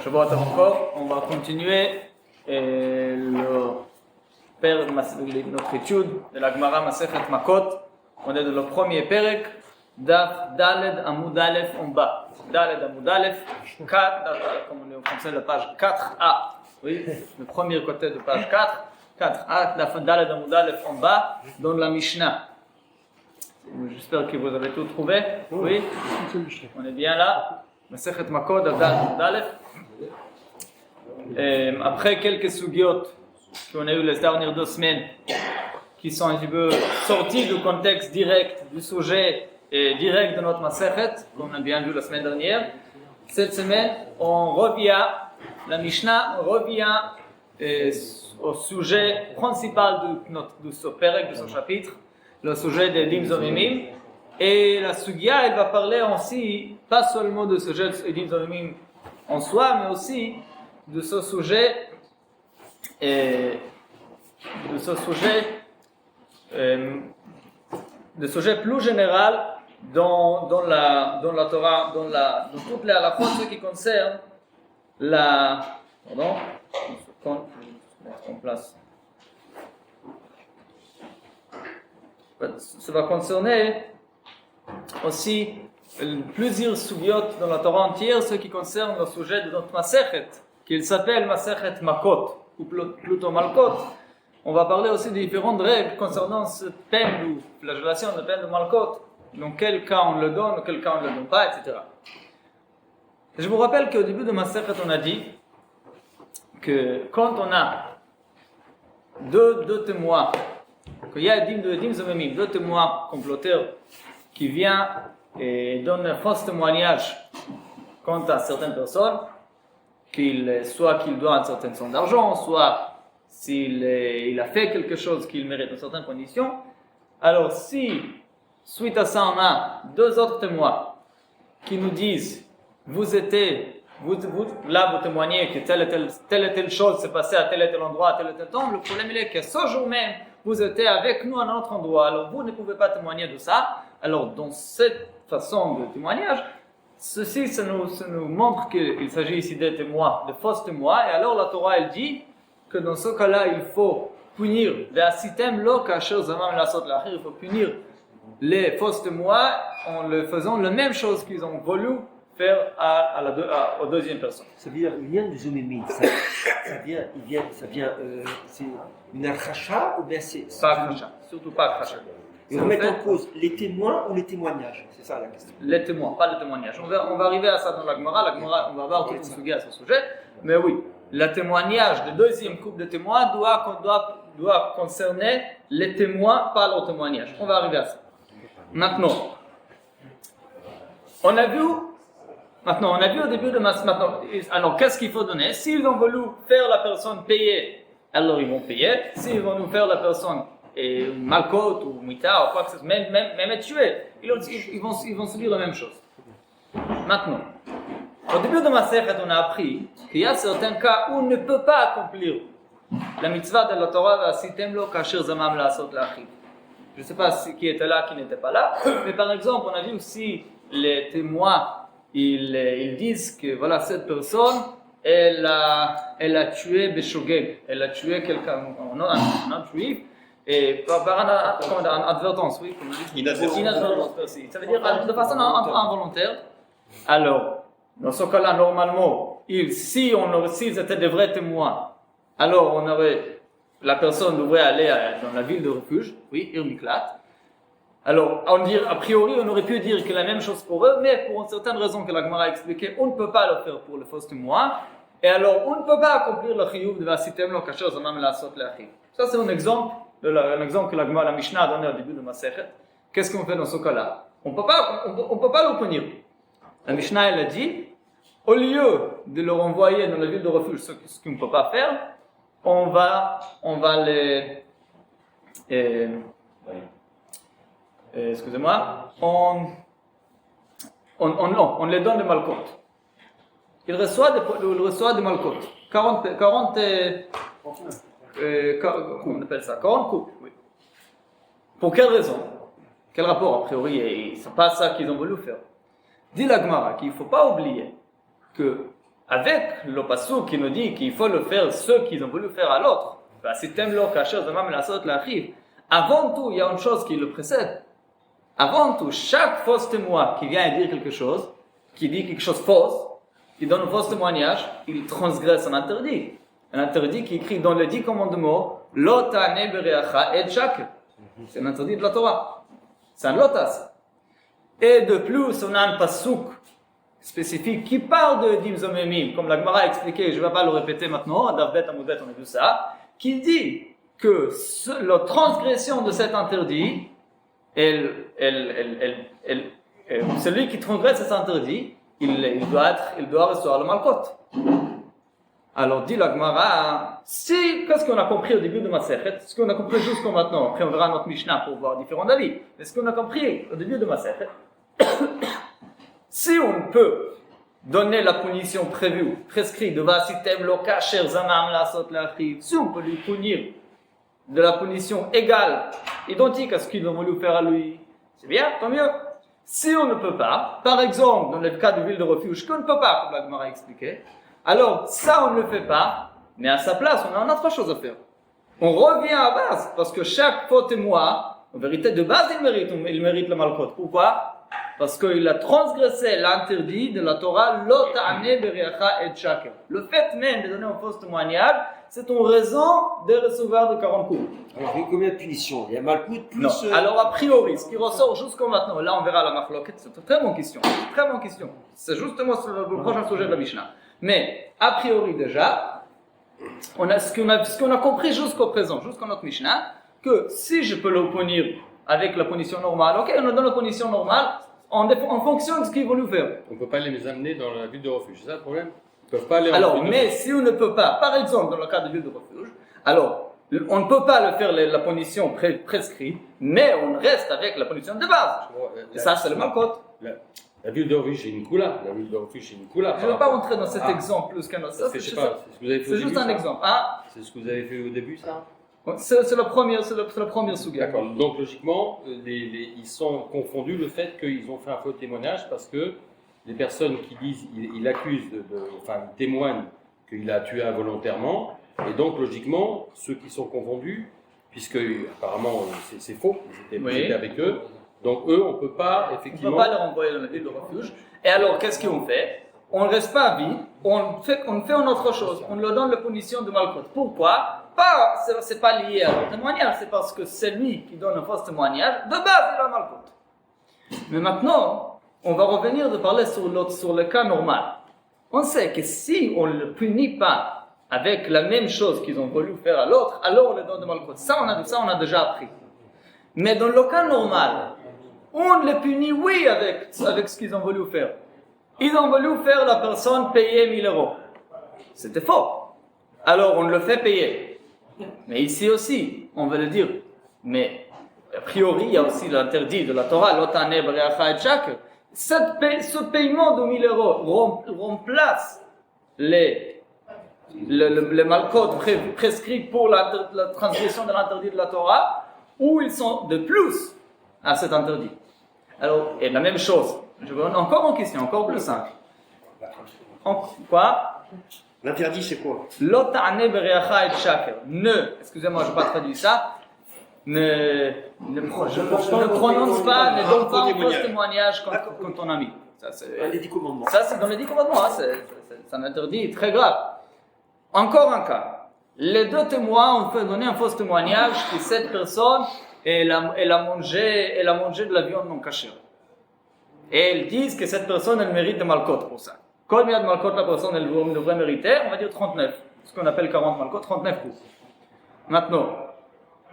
Shavuot Tov encore, on va continuer notre étude de la Gemara Masechet Makot. On est dans le premier Perek, Daf Daled Amud Aleph en bas. Daled Amud Aleph, 4, comme on dit en français, la page 4a. Oui, le premier côté de page 4, 4a, Daf Daled Amud Aleph en bas, dans la Mishnah. J'espère que vous avez tout trouvé. Oui, on est bien là. Masechet Makot, Daf Daled Amud Aleph. Après quelques sugyot qu'on a eu les dernières 2 semaines, qui sont un petit peu sortis du contexte direct du sujet et direct de notre Masechet, comme on a bien vu la semaine dernière, cette semaine, on revient, la Mishnah revient au sujet principal de ce Perek, de ce chapitre, le sujet des Dim Zomimim. Et la Sugya, elle va parler aussi, pas seulement de ce sujet des Dim Zomimim en soi, mais aussi de ce sujet plus général dans la Torah, dans toute la halachot, ce qui concerne la... Pardon, je vais mettre en place. Ça va concerner aussi plusieurs sugyot dans la Torah entière, ce qui concerne le sujet de notre Masechet, qu'il s'appelle Masechet Makot, ou plutôt Malkot. On va parler aussi de différentes règles concernant cette peine de flagellation, de peine de Malkot, dans quel cas on le donne, dans quel cas on ne le donne pas, etc. Je vous rappelle qu'au début de Masechet, on a dit que quand on a deux témoins, qu'il y a Dim Zomimim, 2 témoins comploteurs qui viennent et donnent un faux témoignage contre certaines personnes, soit qu'il doit une certaine somme d'argent, soit s'il a fait quelque chose qu'il mérite dans certaines conditions. Alors si, suite à ça, on a 2 autres témoins qui nous disent vous témoignez que telle et telle chose s'est passée à tel et tel endroit, à tel et tel temps, le problème est que ce jour même, vous étiez avec nous à un autre endroit, alors vous ne pouvez pas témoigner de ça. Alors dans cette façon de témoignage, ceci, ça nous montre qu'il s'agit ici de témoins, de faux témoins, et alors la Torah, elle dit que dans ce cas-là, il faut punir, il faut punir les faux témoins en le faisant la même chose qu'ils ont voulu faire aux deuxième personne. Ça veut dire, il vient du Zomimim, ça vient, c'est une akhacha ou bien c'est... Pas akhacha, surtout pas akhacha. Et on met en cause les témoins ou les témoignages, c'est ça la question. Les témoins, pas le témoignage. On va arriver à ça dans la Gemara, on va voir tout le sujet à ce sujet, mais oui, le témoignage, le deuxième couple de témoins doit concerner les témoins, pas leur témoignage. On va arriver à ça. Maintenant, on a vu au début de maintenant, alors qu'est-ce qu'il faut donner? S'ils ont voulu faire la personne payer, alors ils vont payer. S'ils vont nous faire la personne malkot ou mita ou quoi que ce soit, même être tué, ils vont subir la même chose. Maintenant, au début de Masechet, on a appris qu'il y a certains cas où on ne peut pas accomplir la mitzvah de la Torah v'asitem lo kasher zamam la'asot la'achiv. Je ne sais pas qui était là, qui n'était pas là, mais par exemple, on a vu aussi les témoins, ils disent que voilà, cette personne, elle a tué Beshogeg, elle a tué quelqu'un, un juif, et par une advertence, oui, comme on dit. Inadvertance aussi. Ça veut dire de façon involontaire. Alors, dans ce cas-là, normalement, s'ils étaient des vrais témoins, alors la personne devrait aller dans la ville de refuge, oui, Irmiklat. Alors, a priori, on aurait pu dire que la même chose pour eux, mais pour une certaine raison que la Gemara a expliqué, on ne peut pas le faire pour le faux témoin, et alors on ne peut pas accomplir le chiyuv de vasitem lo kasher zamam la'asot la'achiv. Ça, c'est un exemple que la Mishnah a donné au début de Masechet. Qu'est-ce qu'on fait dans ce cas-là? On ne peut pas le punir. La Mishnah, elle a dit, au lieu de le renvoyer dans la ville de refuge, ce qu'on ne peut pas faire, on va les... excusez-moi, on les donne de Malkot. Il reçoit de Malkot. 40 comment on appelle ça? 40 couples, oui. Pour quelle raison? Quel rapport? A priori, c'est pas ça qu'ils ont voulu faire. Dit la Gemara qu'il ne faut pas oublier que avec le pasuk qui nous dit qu'il faut le faire ceux qui ont voulu faire à l'autre, avant tout, il y a une chose qui le précède. Avant tout, chaque fausse témoin qui vient dire quelque chose, qui dit quelque chose de fausse, qui donne un faux témoignage, il transgresse un interdit. Un interdit qui est écrit dans les 10 commandements, Lotane bereacha et shakr. C'est un interdit de la Torah. C'est un lotas. Et de plus, on a un pasuk spécifique qui parle de dimzomemim, comme la Gemara a expliqué, je ne vais pas le répéter maintenant, à Davbet Amoudbet, on a vu ça, qui dit que la transgression de cet interdit, celui qui transgresse cet interdit, il doit recevoir le malkot. Alors dit la Gemara, qu'est-ce qu'on a compris au début de Masechet, ce qu'on a compris jusqu'à maintenant, après on verra notre Mishnah pour voir différents avis, mais ce qu'on a compris au début de Masechet, si on peut donner la punition prévue, prescrite de Vasitem Loka Sher Zamam Lasot Lachriv, si on peut lui punir de la punition égale, identique à ce qu'ils ont voulu faire à lui, c'est bien, tant mieux. Si on ne peut pas, par exemple, dans le cas de ville de refuge, qu'on ne peut pas, comme la Gemara a expliqué, alors ça on ne le fait pas, mais à sa place, on a une autre chose à faire. On revient à base, parce que chaque faux témoin, en vérité, de base, il mérite le malkot. Pourquoi? Parce qu'il a transgressé l'interdit de la Torah, Lotane bereacha et shakr. Le fait même de donner un faux témoignage, c'est une raison de recevoir de 40 coups. Alors, il y a combien de punitions? Il y a malkout plus... Non. Alors, a priori, ce qui ressort jusqu'à maintenant, là on verra la machloket, c'est une très bonne question. Très bonne question. C'est justement sur le prochain sujet de la Mishnah. Mais, a priori déjà, on a ce qu'on a compris jusqu'au présent, jusqu'à notre Mishnah, que si je peux le punir avec la punition normale, ok, on donne la punition normale, en fonction de ce qu'ils vont nous faire. On ne peut pas les amener dans la ville de refuge, c'est ça le problème? Ils peuvent pas aller en Alors, ville de mais refuge. si on ne peut pas, par exemple dans le cas de ville de refuge, alors on ne peut pas le faire la punition prescrite, mais on reste avec la punition de base. Et ça, c'est le malkot. La ville de refuge, c'est une coula. La ville de refuge, c'est une coula. Je ne vais pas rentrer dans cet exemple plus qu'un autre. Parce que je sais pas, c'est ce que vous avez fait au C'est juste début, un ça exemple. Hein? C'est ce que vous avez fait au début, ça? C'est la première suga. D'accord. Donc logiquement, ils sont confondus le fait qu'ils ont fait un faux témoignage parce que les personnes qui disent, ils accusent, enfin ils témoignent qu'il a tué involontairement, et donc logiquement, ceux qui sont confondus, puisque apparemment c'est faux, ils étaient avec eux, donc eux on ne peut pas effectivement. On ne peut pas les renvoyer dans la ville de refuge. Et alors qu'est-ce qu'on fait? On ne reste pas à vie, on fait une autre chose, on leur donne la punition de malkot. Pourquoi? C'est pas lié à leur témoignage, c'est parce que c'est lui qui donne un faux témoignage, de base il a malkot. Mais maintenant, on va revenir de parler sur le cas normal. On sait que si on ne le punit pas avec la même chose qu'ils ont voulu faire à l'autre, alors on le donne de malkot. Ça on a déjà appris. Mais dans le cas normal, on les punit, oui, avec ce qu'ils ont voulu faire. Ils ont voulu faire la personne payer 1000 €. C'était faux. Alors on le fait payer. Mais ici aussi, on va le dire. Mais a priori, il y a aussi l'interdit de la Torah, Lotane bereacha et shakr. Ce paiement de 1000 € remplace les malkot prescrits pour la transgression de l'interdit de la Torah, où ils sont de plus à cet interdit. Alors, et la même chose. Je veux encore une question, encore plus simple. Quoi? L'interdit, c'est quoi? Lotane bereacha et shakr. Excusez-moi, je n'ai pas traduit ça. Ne prononce pas, ne donne pas un faux témoignage contre ton ami. Ça, c'est Les 10 commandements. Ça, c'est dans les 10 commandements. Hein, c'est un interdit très grave. Encore un cas. Les deux témoins ont fait donner un faux témoignage que cette personne elle a mangé de la viande non cachée. Et ils disent que cette personne elle mérite de malkot pour ça. Combien de malkot la personne elle devrait mériter? On va dire 39. Ce qu'on appelle 40 malkot, 39 coups. Maintenant,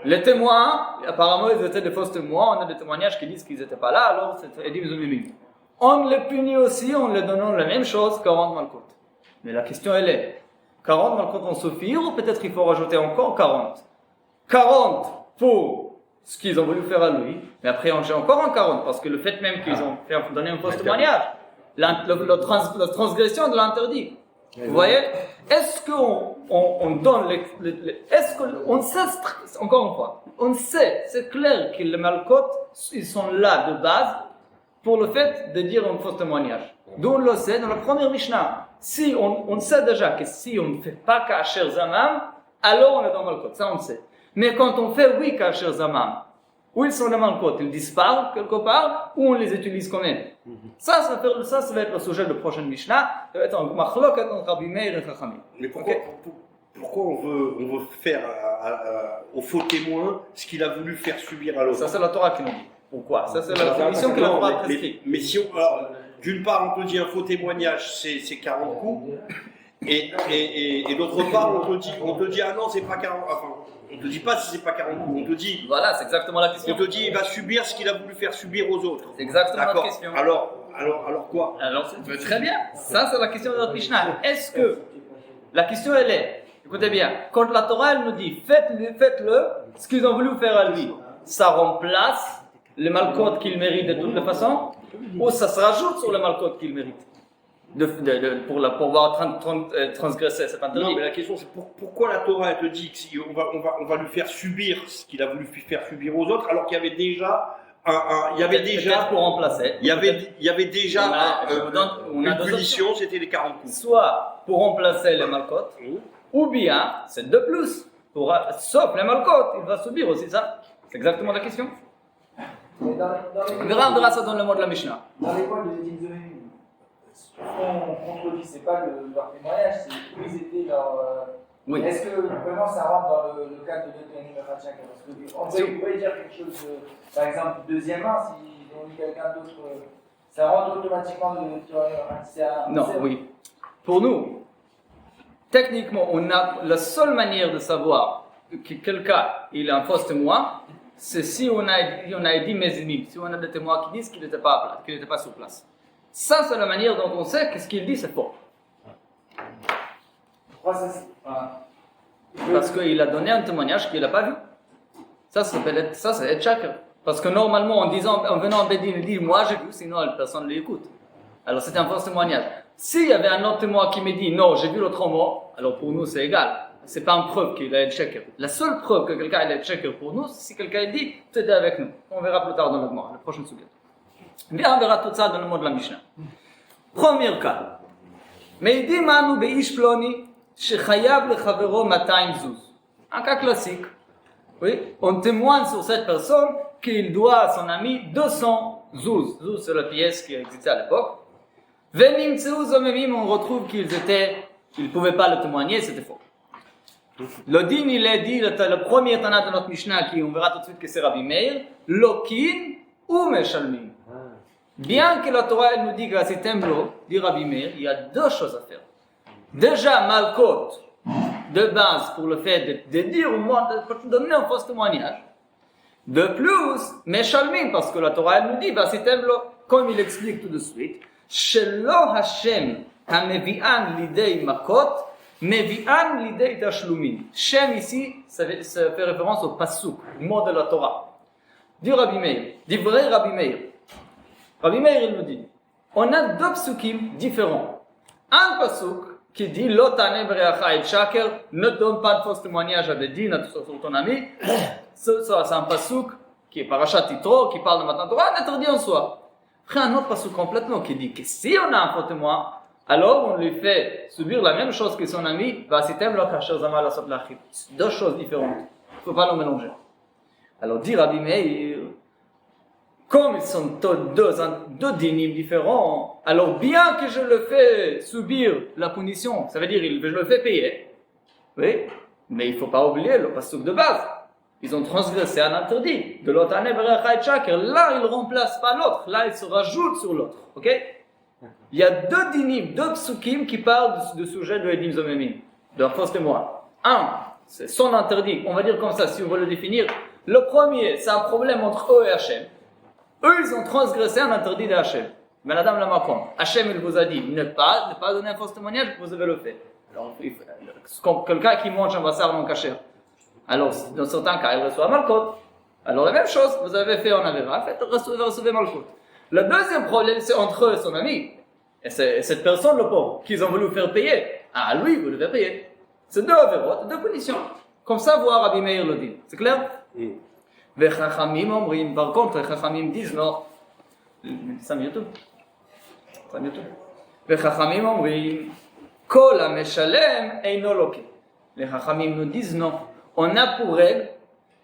les témoins, apparemment ils étaient des faux témoins, on a des témoignages qui disent qu'ils n'étaient pas là, alors c'est Edim Zomimim. On les punit aussi en leur donnant la même chose, 40 malkot. Mais la question elle est, 40 malkot vont suffire ou peut-être il faut rajouter encore 40? 40 pour ce qu'ils ont voulu faire à lui, mais après on cherche encore un 40 parce que le fait même qu'ils ont fait donner un faux témoignage, la transgression de l'interdit. Vous voyez? Est-ce qu'on donne est-ce qu'on sait, encore une fois, on sait, c'est clair que les malkot, ils sont là de base pour le fait de dire un faux témoignage. D'où on le sait dans la première Mishnah. Si on sait déjà que si on ne fait pas kasher zamam, alors on est dans malkot, ça on le sait. Mais quand on fait oui kasher zamam, où ils sont les malkot, ils disparent quelque part, ou on les utilise quand même. Ça va être le sujet de la prochaine Mishnah, ça va être un machloket entre Rabbi Meir et Chachamim. Mais pourquoi on veut faire au faux témoin ce qu'il a voulu faire subir à l'autre? Ça c'est la Torah qui nous dit. Pourquoi? Ça c'est la définition que la Torah prescrit. Mais si on, alors, d'une part, on te dit un faux témoignage, c'est 40 coups, et d'autre part, on te dit ah non, c'est pas 40, enfin, on te dit pas si c'est pas 40 coups, on te dit. Voilà, c'est exactement la question. On te dit il va subir ce qu'il a voulu faire subir aux autres. C'est exactement la D'accord. question. Alors quoi? Alors, très bien. Ça, c'est la question de notre Mishnah. Est-ce que la question elle est, écoutez bien, quand la Torah elle nous dit faites-le, ce qu'ils ont voulu faire à lui, ça remplace les malcotes qu'il mérite de toutes les façons, ou ça se rajoute sur les malcotes qu'il mérite pour pouvoir transgresser cet interdit? Non, mais la question c'est pourquoi la Torah elle te dit qu'on va lui faire subir ce qu'il a voulu faire subir aux autres, alors qu'il y avait déjà Peut-être pour remplacer. Il y avait déjà une punition, c'était les 40 coups. Soit pour remplacer les malcotes, ou bien c'est de plus. Sauf les malcotes, il va subir aussi ça. C'est exactement la question. Mais On verra ça dans le mot de la Mishnah. dans les points de Edim Zomim, ce qu'on contredit, c'est pas leur témoignage, c'est où ils étaient leur. Oui. Est-ce que vraiment ça rentre dans le cadre de l'autonomie de chacun? Parce qu'on pourrait dire quelque chose, par exemple, deuxième main, si on dit quelqu'un d'autre, ça rentre automatiquement de l'autonomie. Non, oui. Pour nous, techniquement, on a la seule manière de savoir que quelqu'un il est un faux témoin, c'est si on a dit mezinim, si on a des témoins qui disent qu'il n'était pas sur place. Ça, c'est la manière dont on sait que ce qu'il dit, c'est faux. Parce qu'il a donné un témoignage qu'il n'a pas vu. Ça, c'est être chacun. Parce que normalement, en venant en Bédine, il dit moi j'ai vu, sinon personne ne l'écoute. Alors c'est un faux témoignage. S'il y avait un autre témoin qui me dit non, j'ai vu l'autre mot, alors pour nous c'est égal. C'est pas une preuve qu'il a été checker. La seule preuve que quelqu'un a été checker pour nous, c'est si quelqu'un dit tu étais avec nous. On verra plus tard dans le prochain sujet. Bien, on verra tout ça dans le mot de la Mishnah. Premier cas. Meidim anu beish ploni shechayav lechavero 200 zuz. Un cas classique. Oui, on témoigne sur cette personne qu'il doit à son ami 200 zuz. Zuz, c'est la pièce qui existait à l'époque. Venimtseu zomemim, on retrouve qu'ils ne pouvaient pas le témoigner, c'était faux. Le din, il est dit, le premier tana de notre Mishnah, qui on verra tout de suite que c'est Rabbi Meir, lokin ou meshalmin. Bien que la Torah elle nous dit que c'est temlo, dit Rabbi Meir, il y a deux choses à faire. Déjà, malkot, de base, pour le fait de dire au moins, de donner un faux témoignage. De plus, meshalmin, parce que la Torah elle nous dit, c'est temlo, comme il explique tout de suite, shelo Hashem hamevi'an lidei makot, mevi'an lidei tashlumin. Shem ici, ça fait référence au pasuk, mot de la Torah. Dit Rabbi Meir, dit vrai Rabbi Meir. Rabbi Meir il nous dit, on a deux psukim différents. Un pasuk qui dit Lotane breacha et shaker, ne donne pas de faux témoignage à Bédine, sur ton ami. C'est un pasuk qui est parachat Yitro, qui parle de Matan Torah, interdit en soi. Après un autre pasuk complètement qui dit que si on a un faux témoin, alors on lui fait subir la même chose que son ami, deux choses différentes. Il ne faut pas le mélanger. Alors dit Rabbi Meir, comme ils sont deux dynimes différents, alors bien que je le fais subir la punition, ça veut dire que je le fais payer, oui, mais il ne faut pas oublier le pasuk de base. Ils ont transgressé un interdit. De l'autre année, là, ils ne remplacent pas l'autre, là, ils se rajoutent sur l'autre. Ok? Il y a deux dynimes, deux psukim qui parlent du sujet de Edim Zomemim, d'un faux témoin. Un, c'est son interdit, on va dire comme ça, si on veut le définir. Le premier, c'est un problème entre eux et Hachem. Eux, ils ont transgressé un interdit de Hachem. Mais la dame l'a marqué. Hachem, il vous a dit ne pas donner un faux témoignage, vous avez le fait. Alors, quelqu'un qui mange un vassar non caché. Alors, dans certains cas, il reçoit Malkot. Alors, la même chose, vous avez fait en Avera, recevez Malkot. Le deuxième problème, c'est entre eux et son ami. Et cette personne, le pauvre, qu'ils ont voulu faire payer. Ah, lui, vous devez payer. C'est deux Averot, deux punitions. Comme ça, voir Rabbi Meir le dit. C'est clair? Vechachamim omrim, par contre, Chachamim disent non. Ça mieux tout. Vechachamim omrim, Kol ha-meshalem eino loke. Les Chachamim nous disent non. On a pour règle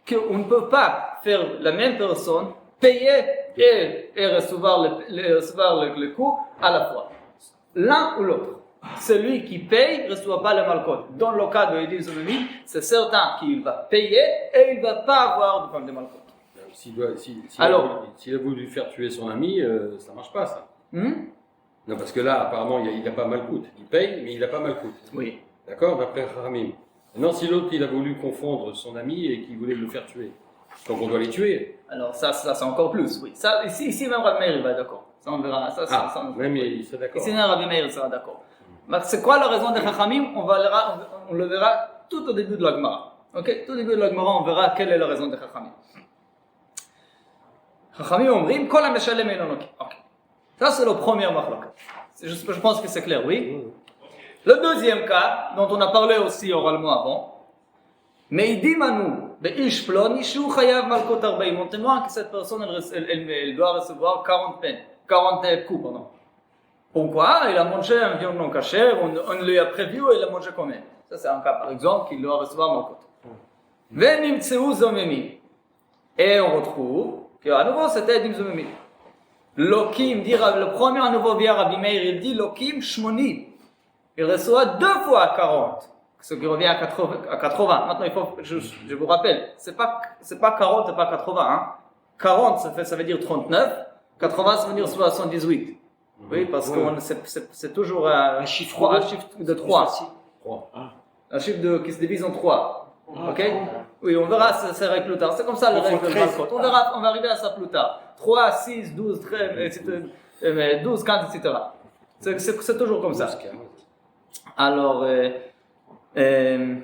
qu'on ne peut pas faire la même personne payer et recevoir le coup à la fois. L'un ou l'autre. Celui qui paye ne reçoit pas le malkot. Dans le cas de Edim Zomimi, c'est certain qu'il va payer et il ne va pas avoir de problème de malkot. S'il Alors, a voulu faire tuer son ami, ça ne marche pas ça. Hmm? Non, parce que là, apparemment, il n'a pas malcoute. Il paye, mais il n'a pas malcoute. Oui. D'accord, d'après Ramim. Maintenant, si l'autre, il a voulu confondre son ami et qu'il voulait le faire tuer, donc on doit les tuer. Alors ça c'est encore plus, oui. Ça, ici même Rabbi Meir il va être d'accord. Ça on verra. Ça, Même il serait d'accord. Ici même Rabbi Meir il sera d'accord. Mais c'est quoi la raison des Chachamim? On le verra tout au début de la Gemara. Ok? Tout au début de la Gemara, on verra quelle est la raison des Chachamim. Chachamim omrim kol ha-meshalem eino loke. Ok. Ça c'est le premier machlok. Je pense que c'est clair, oui. Le deuxième cas, dont on a parlé aussi oralement avant, Meidim anu beish ploni shu chayav malkot 40. On témoigne que cette personne elle doit recevoir 40 peines, 40 coups, pardon. Pourquoi? Il a mangé un viande non cachère, on lui a prévu et il a mangé quand même. Ça c'est un cas par exemple qu'il doit recevoir malkot. Venim tseu zomemi. Et on retrouve qu'à nouveau c'était Edim Zomemi. Lokim dit, le premier à nouveau vient Rabbi Meir, il dit Lokim shmoni. Il reçoit 2 fois 40. Ce qui revient à 80. Maintenant, je vous rappelle, c'est pas 40 et pas 80. Hein. 40, ça veut dire 39. 80, ça veut dire 78. Oui, parce que c'est toujours un chiffre de 3. 3. Un chiffre qui se divise en 3. Ok? Oui, on verra ces règles plus tard. C'est comme ça les règles de Malkot. On va arriver à ça plus tard. 3, 6, 12, 13, 12, 15, etc. C'est toujours comme ça. Alors, qu'est-ce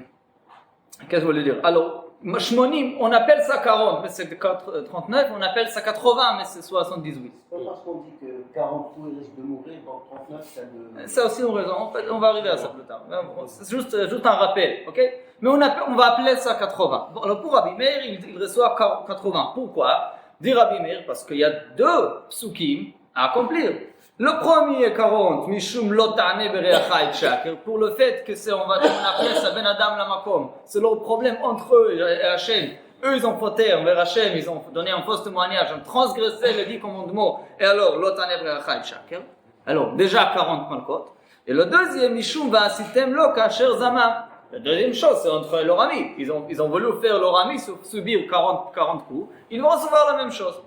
que je voulais dire? Alors, Shmonim, on appelle ça 40, mais c'est 39, on appelle ça 80, mais c'est 78. C'est pas parce qu'on dit que 40 coups il risque de mourir, donc 39 ça ne... Ça aussi, on raison. On va arriver à ça plus tard. C'est juste un rappel, ok? Mais on va appeler ça 80. Bon, alors pour Rabbi Meir, il reçoit 80. Pourquoi? Dit Rabbi Meir, parce qu'il y a 2 psukim à accomplir. Le premier 40, Mishum lotane bereacha et shaker, pour le fait que on appelle ça ben adam la makom. C'est leur problème entre eux et Hachem. Eux, ils ont fauté envers Hachem, ils ont donné un faux témoignage, ils ont transgressé les 10 commandements. Et alors, lotane bereacha et shaker. Alors, déjà 40 malkot. Et le deuxième, Mishum va sitem lo kasher zamam. La deuxième chose, c'est entre leurs amis. Ils ont voulu faire leur ami subir 40 coups. Ils vont recevoir la même chose.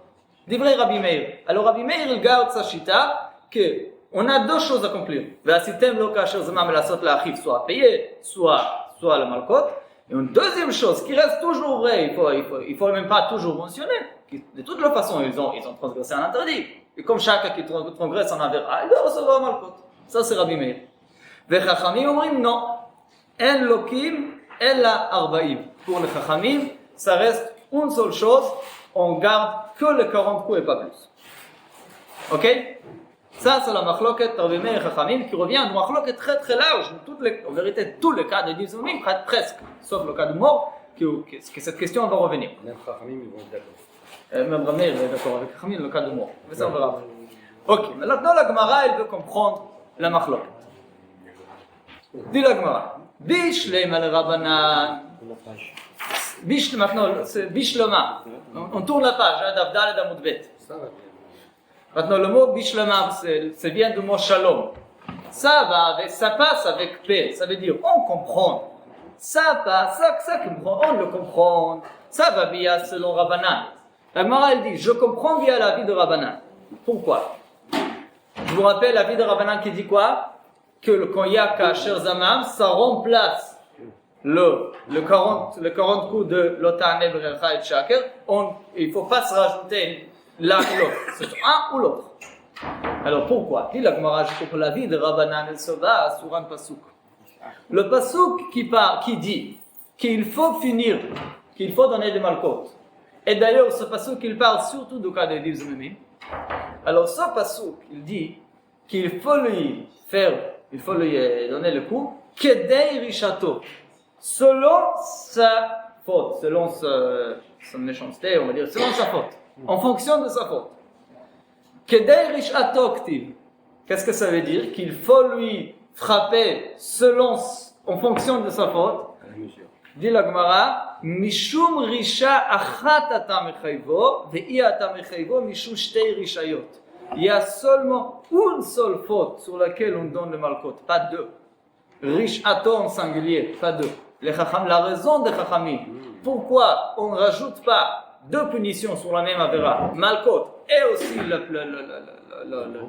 Divrei Rabbi Meir. Alors, Rabbi Meir, il garde sa chita. On a 2 choses à accomplir. Soit à payer, soit le malkot. Et une deuxième chose qui reste toujours vraie, il faut même pas toujours mentionner, de toute façon ils ont transgressé un interdit. Et comme chacun qui transgresse un avéra, il doit recevoir un malkot. Ça c'est Rabbi Meir. Vechachamim omrim non. En lokim ella arbaim. Pour les chachamim, ça reste une seule chose, on garde que les 40 coups et pas plus. Ok? Ça, c'est la machloket Rabbi Meir et Chachamim qui revient à une machloket très très large. En vérité, tous les cas de Edim Zomimi, presque, sauf le cas de mort, que cette question va revenir. Même Chachamim, ils vont être d'accord. Même Rabbi Meir est d'accord avec Chachamim, le cas de mort. Mais ça, on verra. Ok, mais maintenant la Gemara, elle veut comprendre la machloket. Dit la Gemara, Bishleim al Rabbanan. Maintenant, c'est Bishlema. On tourne la page, Daf Daled Amud Bet. Maintenant, le mot Bishlema, ça vient du mot Shalom. Ça passe avec paix. Ça veut dire, on comprend. Ça passe, ça comprend, on le comprend. Ça va bien selon Rabbanan. La Gemara, elle dit, je comprends bien la vie de Rabbanan. Pourquoi? Je vous rappelle la vie de Rabbanan qui dit quoi? Que quand il y a Kasher Zamam, ça remplace le 40 coups de Lotane Brecha et Shaker. Il ne faut pas se rajouter l'un ou l'autre, c'est un ou l'autre. Alors pourquoi? Dit la Gemara, pour la vie de Rabbanan, elle se base sur un pasouk. Le pasouk qui dit qu'il faut finir, qu'il faut donner des malkot. Et d'ailleurs, ce pasouk, il parle surtout du cas de Edim Zomimi. Alors ce pasouk, il dit qu'il faut lui donner le coup, kedei rishato, selon sa faute, selon sa méchanceté, on va dire, selon sa faute. En fonction de sa faute. Kedei rishato ktiv. Qu'est-ce que ça veut dire? Qu'il faut lui frapper en fonction de sa faute. Dit la Gemara, Mishum risha achat ata mechayvo, ve'i ata mechayvo mishum shtei rishayot. Il y a seulement une seule faute sur laquelle on donne le malkot, pas deux. Rishato en singulier, pas deux. La raison des chachamim, pourquoi on ne rajoute pas deux punitions sur la même avéra, malkot et aussi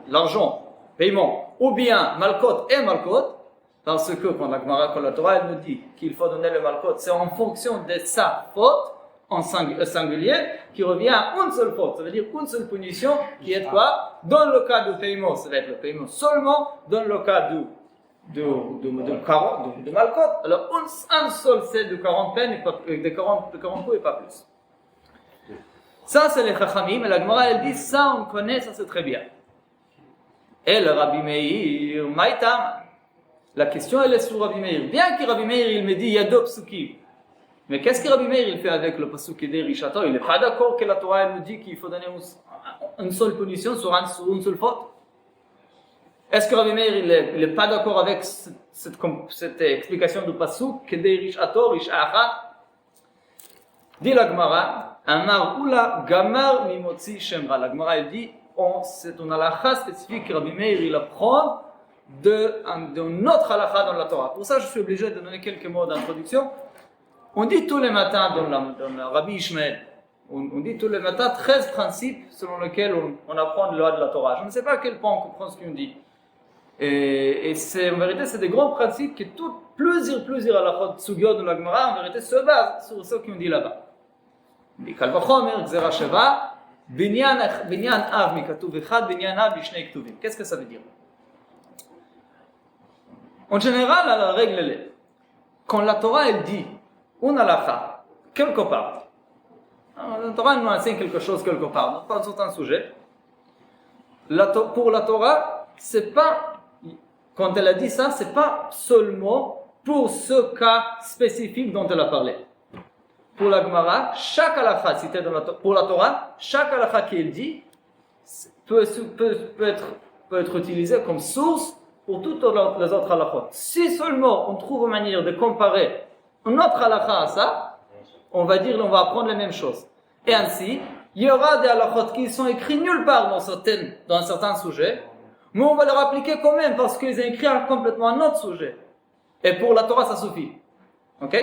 l'argent, paiement, ou bien malkot et malkot, parce que quand la Torah elle nous dit qu'il faut donner le malkot, c'est en fonction de sa faute en singulier qui revient à une seule faute, ça veut dire une seule punition qui est quoi? Dans le cas de paiement, ça va être le paiement seulement, dans le cas de malkot, alors un seul c'est de 40 peines, de 40 coups et pas plus. Ça c'est les chachamim, et la Gemara elle dit ça on connaît, ça c'est très bien. Et le Rabbi Meir, Maïtam, la question elle est sur Rabbi Meir. Bien que Rabbi Meir il me dit il y a deux psukim, mais qu'est-ce que Rabbi Meir il fait avec le pasuk de Rishato? Il n'est pas d'accord que la Torah elle nous dit qu'il faut donner une seule punition sur une seule faute. Est-ce que Rabbi Meir il n'est pas d'accord avec cette explication du pasuk que de Rishato, Rishacha? Dit la Gemara, Amar Ula Gamar Mimotzi Shemra. La Gemara elle dit c'est une halakha spécifique que Rabbi Meir il apprend d'un autre halakha dans la Torah. Pour ça, je suis obligé de donner quelques mots d'introduction. On dit tous les matins dans le Rabbi Ishmael, on dit tous les matins 13 principes selon lesquels on apprend le loi de la Torah. Je ne sais pas à quel point on comprend ce qu'on dit. Et c'est, en vérité, c'est des grands principes que plusieurs halakhot sugyot de la Gemara, en vérité, se basent sur ce qu'on dit là-bas. Kal vachomer, Gzera Sheva, Binyan Av Mikatuv Echad, Binyan Av Bishnei Ktuvim. Qu'est-ce que ça veut dire? En général, la règle est, quand la Torah elle dit une halakha, quelque part, la Torah nous enseigne quelque chose quelque part, dans un certain sujet, pour la Torah, c'est pas, quand elle a dit ça, c'est pas seulement pour ce cas spécifique dont elle a parlé. Pour la Gemara, chaque halakha citée pour la Torah, chaque halakha qu'elle dit peut être utilisé comme source pour toutes les autres halakhot. Si seulement on trouve une manière de comparer une autre halakha à ça, on va apprendre les mêmes choses. Et ainsi, il y aura des halakhot qui sont écrits nulle part dans un certain sujet, mais on va leur appliquer quand même parce qu'ils ont écrit complètement un autre sujet. Et pour la Torah, ça suffit. Ok?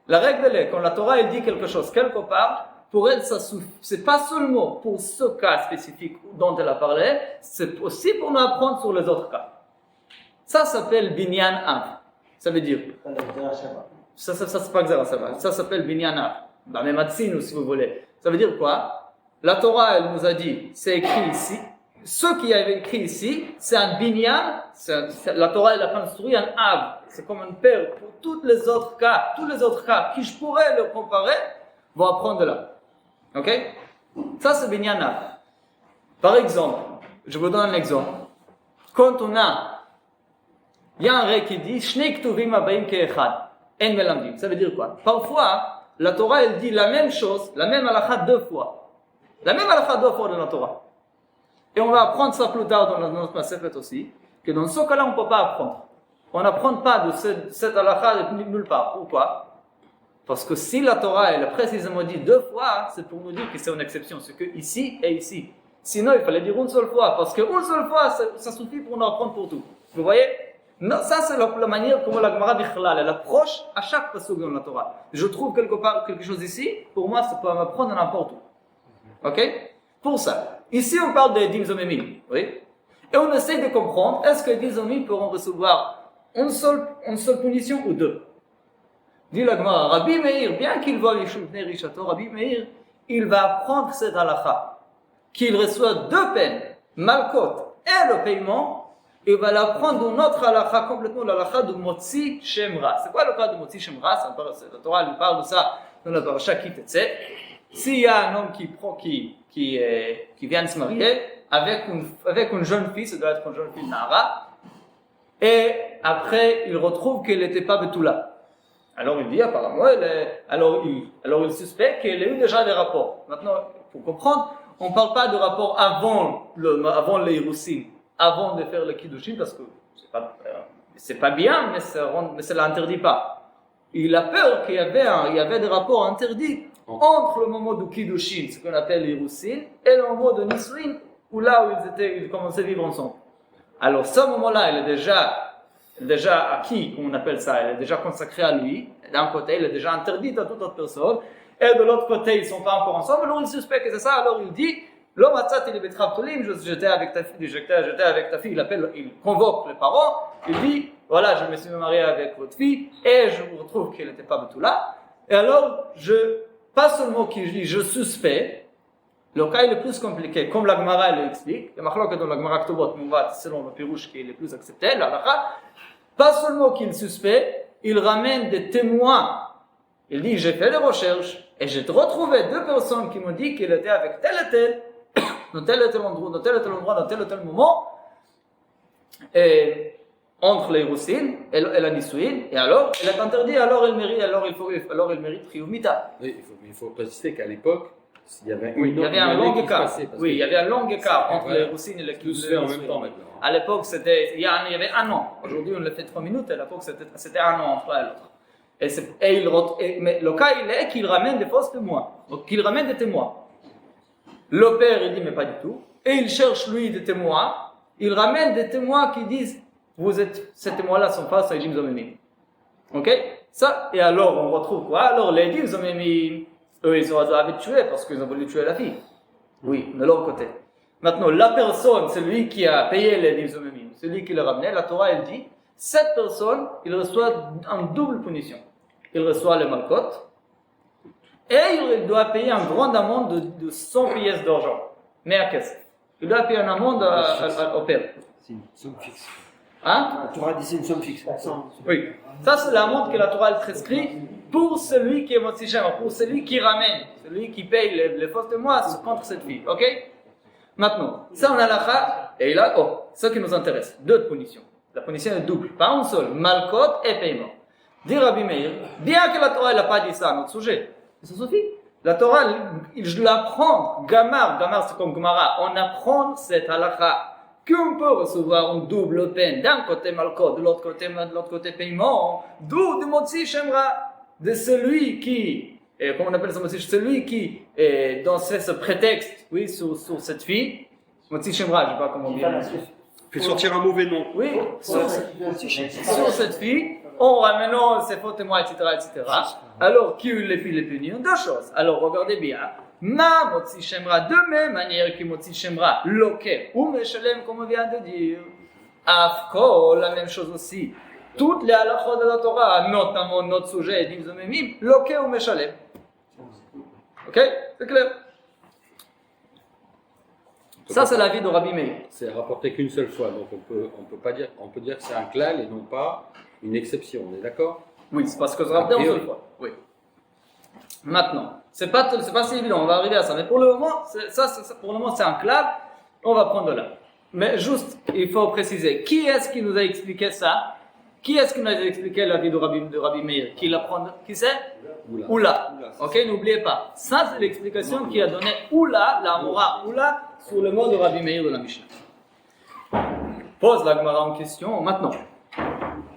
La règle est, quand la Torah elle dit quelque chose quelque part, pour elle, ça suffit. C'est pas seulement pour ce cas spécifique dont elle a parlé, c'est aussi pour nous apprendre sur les autres cas. Ça s'appelle Binyan Av. Ça veut dire. Ça c'est pas Gzera Sheva. Ça s'appelle Binyan Av. La même Atzinu, si vous voulez. Ça veut dire quoi? La Torah, elle nous a dit, c'est écrit ici. Ce qui est écrit ici, c'est un Binyan. La Torah, elle a construit un Av. C'est comme une paire pour tous les autres cas qui je pourrais le comparer, vont apprendre de là. Ok? Ça, c'est Binyan Av. Par exemple, je vous donne un exemple. Quand il y a un ré qui dit Shnei Ktuvim Abaim Ke'echad, En Melamdim. Ça veut dire quoi? Parfois, la Torah, elle dit la même chose, la même halakha deux fois. La même halakha deux fois dans la Torah. Et on va apprendre ça plus tard dans notre Masechet aussi, que dans ce cas-là, on ne peut pas apprendre. On n'apprend pas de cette halakha nulle part. Pourquoi? Parce que si la Torah, elle a précisément dit deux fois, c'est pour nous dire que c'est une exception. C'est que ici et ici. Sinon, il fallait dire une seule fois, parce qu'une seule fois, ça suffit pour nous apprendre pour tout. Vous voyez? Non, ça c'est la manière comment la Gemara Bichlal elle approche à chaque pasuk dans la Torah. Je trouve quelque part quelque chose ici, pour moi ça peut m'apprendre n'importe où. Ok? Pour ça, ici on parle des Dimzomimim, oui? Et on essaie de comprendre, est-ce que les Dimzomimim pourront recevoir une seule punition ou deux? Dit la Gemara, Rabbi Meir, bien qu'il voit les Shuvnei Rishato, Rabbi Meir, il va apprendre cette halakha, qu'il reçoit deux peines, malkot et le paiement. Il va l'apprendre d'une autre halakha, complètement l'halakha de Motzi Shemra. C'est quoi le cas de Motzi Shemra? La Torah lui parle de ça dans la parasha Kitetse. S'il y a un homme qui vient de se marier avec une jeune fille, ça doit être une jeune fille Nahara, et après il retrouve qu'elle n'était pas Betula. Alors il dit apparemment, alors il suspecte qu'elle a eu déjà des rapports. Maintenant, pour comprendre, on ne parle pas de rapport avant les Hiroussim, avant de faire le Kiddushin, parce que c'est pas c'est pas bien, mais ça ne l'interdit pas. Il a peur qu'il y avait des rapports interdits entre le moment du Kiddushin, ce qu'on appelle l'Irousin, et le moment de Nisuin, où là où ils commençaient à vivre ensemble. Alors, ce moment-là, il est déjà acquis, comme on appelle ça, il est déjà consacré à lui. D'un côté, il est déjà interdit à toute autre personne, et de l'autre côté, ils ne sont pas encore ensemble. Alors, il suspecte que c'est ça, alors il dit, l'homme a tzat, il est betraptolim, j'étais avec ta fille, il convoque les parents, il dit, voilà, je me suis marié avec votre fille, et je vous retrouve qu'elle n'était pas Betula. Et alors, pas seulement qu'il dit, je suspecte, le cas est le plus compliqué, comme la Gemara l'explique, il y a marqué dans la Gemara Ktubot Mouvat, selon le Pirouche qui est le plus accepté, pas seulement qu'il suspecte, il ramène des témoins. Il dit, j'ai fait les recherches, et j'ai retrouvé 2 personnes qui m'ont dit qu'il était avec tel et tel, dans tel et tel endroit, dans tel et tel endroit, dans tel et tel moment, et entre les Roussines et la Nisuin, et alors, elle est interdite, alors il mérite Triyumita. Oui, il faut préciser qu'à l'époque, il y avait il y avait un long écart. Oui, il y avait un long écart entre voilà, les Roussines et les tout se fait en même temps maintenant. À l'époque, il y avait 1 an. Aujourd'hui, on le fait 3 minutes, à l'époque, c'était 1 an entre l'un et l'autre. Mais le cas, il est qu'il ramène des fausses témoins. Donc, qu'il ramène des témoins. Le père, il dit, mais pas du tout. Et il cherche, lui, des témoins. Il ramène des témoins qui disent, ces témoins-là sont pas Saïjim Zomemim. Ok? Ça, et alors, on retrouve quoi? Alors, les Saïjim Zomemim, eux, ils ont tué parce qu'ils ont voulu tuer la fille. Oui, de l'autre côté. Maintenant, la personne, celui qui a payé les Saïjim Zomemim, celui qui l'a ramené, la Torah, elle dit, cette personne, il reçoit une double punition. Il reçoit le malkot, et il doit payer une grande amende de 100 pièces d'argent. Mais à qu'est-ce? Il doit payer une amende au père. C'est une somme fixe. Hein? La Torah dit c'est une somme fixe. Oui. Ça, c'est l'amende que la Torah elle prescrit pour celui qui est Motzi Shem, pour celui qui ramène, celui qui paye les fausses témoins contre cette fille. Ok? Maintenant, ça on a la et il a, ce qui nous intéresse, 2 punitions. La punition est double, pas une seule, malkot et paiement. Dit Rabbi Meir, bien que la Torah n'a pas dit ça à notre sujet, ça suffit. La Torah, je l'apprends, Gamar c'est comme Gemara, on apprend cette halakha, qu'on peut recevoir une double peine, d'un côté malkot, de l'autre côté paiement, d'où de Motzi Shemra, de celui qui, comment on appelle ça, celui qui, dans ce prétexte, oui, sur cette fille, Motzi Shemra, je ne sais pas comment dire. Fait sortir un mauvais nom. Oui, sur cette fille, en ramenant ses faux témoins, etc., alors qui les filles les punit, 2 choses. Alors regardez bien, ma Motzi Shemra, de même manière que Motzi Shemra, loke, ou Meshalem, comme on vient de dire, Afko, la même chose aussi. Toutes les halachot de la Torah, notamment notre sujet, Dim Zomemim, loke ou Meshalem. Ok? C'est clair? Ça, c'est l'avis de Rabbi Meir. C'est rapporté qu'une seule fois, donc on peut dire que c'est un klal et non pas une exception, on est d'accord? Oui, c'est parce que ça rapporte une seule fois. Oui. Maintenant, c'est pas si évident, on va arriver à ça, mais pour le moment, pour le moment, c'est un klal, on va prendre là. Mais juste, il faut préciser, qui est-ce qui nous a expliqué ça? Qui est-ce qui nous a expliqué l'avis de Rabbi Meir? Qui c'est? Oula. Ok, n'oubliez pas. Ça, c'est l'explication qui a donné Oula, la Mora Oula, sur le mot de Rabbi Meir de la Mishnah. Pose la Gemara en question maintenant.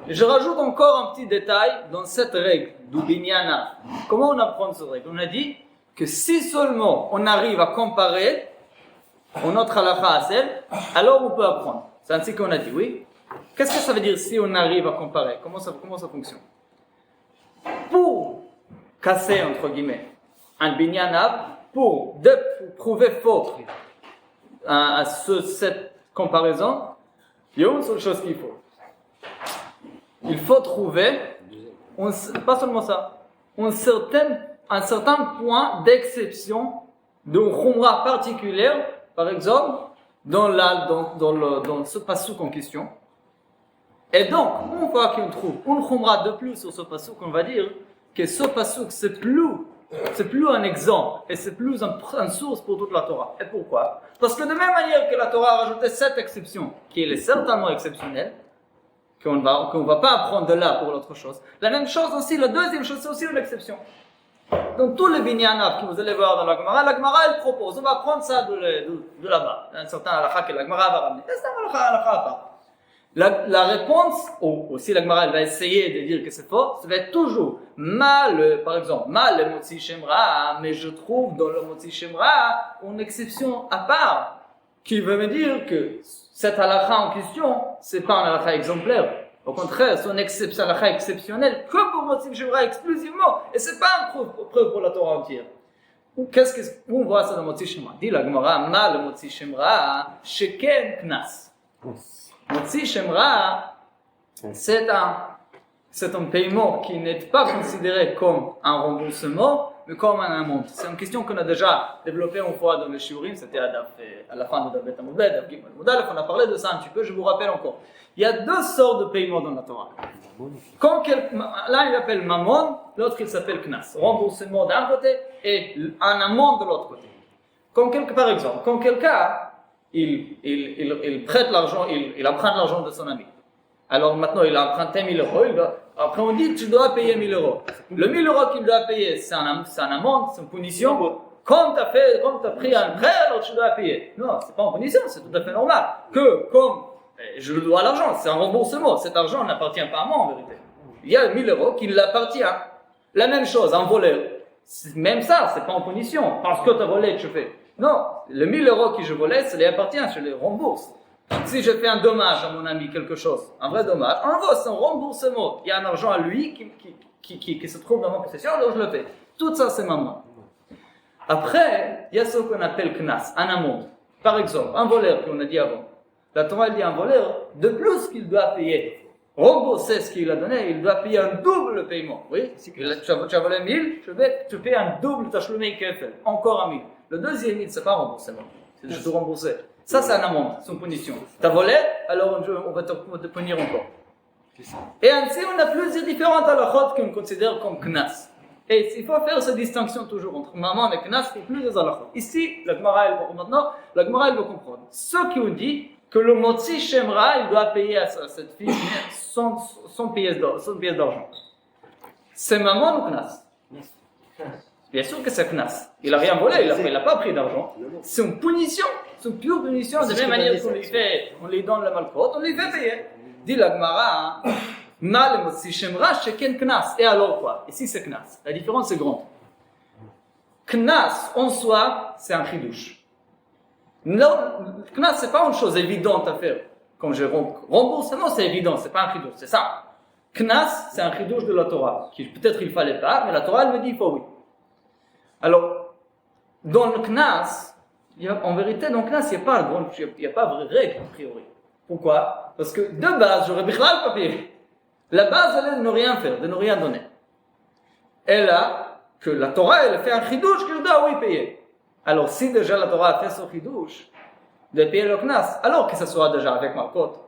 Je rajoute encore un petit détail dans cette règle du Binyana. Comment on apprend cette règle? On a dit que si seulement on arrive à comparer en notre halakha à celle, alors on peut apprendre. C'est ainsi qu'on a dit, oui. Qu'est-ce que ça veut dire si on arrive à comparer? Comment ça fonctionne? Pour casser, entre guillemets, un binyana, pour prouver faux à cette comparaison, il y a une seule chose qu'il faut. Il faut trouver, pas seulement ça, un certain point d'exception d'une khumra particulière, par exemple, dans ce passouk en question. Et donc, une fois qu'on trouve une khumra de plus sur ce passouk, on va dire que ce passouk, c'est plus un exemple, et c'est plus une source pour toute la Torah. Et pourquoi? Parce que de même manière que la Torah a rajouté cette exception, qui est certainement exceptionnelle, qu'on va pas apprendre de là pour l'autre chose, la même chose aussi, la deuxième chose, c'est aussi une exception. Donc tous les binyanat que vous allez voir dans la Gemara elle propose, on va prendre ça de là-bas, un certain halakha que la Gemara va ramener, c'est un halakha à part. La réponse, ou aussi la Gemara elle va essayer de dire que c'est faux, ça va être toujours mal, par exemple, mal le Motzi Shemra, mais je trouve dans le Motzi Shemra une exception à part, qui veut me dire que cette halakha en question, c'est pas un halakha exemplaire. Au contraire, c'est une halakha exceptionnelle que pour Motzi Shemra exclusivement, et c'est pas une preuve pour la Torah entière. Où on voit ça dans Motzi Shemra? Dit la Gemara, mal le Motzi Shemra, sheken knas. Motzi Shemra, c'est un paiement qui n'est pas considéré comme un remboursement, mais comme un amende. C'est une question qu'on a déjà développée une fois dans le shiurim, c'était à la fin de Davet Amudbet, Daf Gimel Mudalef, on a parlé de ça un petit peu, je vous rappelle encore. Il y a deux sortes de paiements dans la Torah. L'un il appelle Mammon, l'autre il s'appelle Knas. Remboursement d'un côté et un amende de l'autre côté. Par exemple, quand quelqu'un il prête l'argent, il emprunte l'argent de son ami. Alors maintenant, il a emprunté 1000 euros. Après, on dit, tu dois payer 1000 euros. Le 1000 euros qu'il doit payer, c'est un amende, c'est une punition. Comme tu as pris un prêt, alors tu dois payer. Non, c'est pas une punition, c'est tout à fait normal. Comme je le dois l'argent, c'est un remboursement. Cet argent n'appartient pas à moi, en vérité. Il y a 1000 euros qui l'appartient. La même chose, un voleur. Même ça, c'est pas en punition. Parce que tu as volé, tu fais. Non, le 1000 euros que je volais, ça lui appartient, je les rembourse. Si je fais un dommage à mon ami, quelque chose, un vrai dommage, c'est un remboursement. Il y a un argent à lui qui se trouve dans ma possession, alors je le fais. Tout ça, c'est maman. Après, il y a ce qu'on appelle knas, un amende. Par exemple, un voleur qu'on a dit avant. La Torah dit un voleur, de plus qu'il doit payer, rembourser ce qu'il a donné, il doit payer un double paiement. Oui, tu as volé 1000, tu payes un double tachlumei kefel, encore un 1000. Le deuxième 1000, c'est pas un remboursement, c'est juste rembourser. Ça, c'est un amende, c'est une punition. Tu as volé, alors on va te punir encore. Et ainsi, on a plusieurs différentes halakhot qu'on considère comme knas. Et il faut faire cette distinction toujours entre maman et knas pour plusieurs halakhot. Ici, la Gemara, elle va comprendre. Ceux qui ont dit que le Motzi Shemra, il doit payer à cette fille 100 pièces d'argent. C'est maman ou knas? Bien sûr que c'est knas. Il n'a rien volé, il n'a pas pris d'argent. C'est une punition, c'est une pure punition. De la même manière qu'on lui donne la malcote, on lui fait payer. Dit la Gemara, mal Motzi Shemra, sheken knas. Et alors quoi? Ici c'est knas. La différence est grande. Knas en soi, c'est un chidouche. Non, knas c'est pas une chose évidente à faire. Comme je remboursement, c'est évident, c'est pas un chidouche, c'est ça. Knas, c'est un chidouche de la Torah. Peut-être il fallait pas, mais la Torah elle me dit il faut oui. Alors, dans le knas, en vérité, dans le knas, il n'y a pas vraie règle, a priori. Pourquoi? Parce que de base, j'aurais bichlal pas payé. La base, elle est de ne rien faire, de ne rien donner. Et là, que la Torah, elle fait un chidouche que je dois, oui, payer. Alors, si déjà la Torah a fait son chidouche, de payer le knas, alors que ce soit déjà avec ma cote.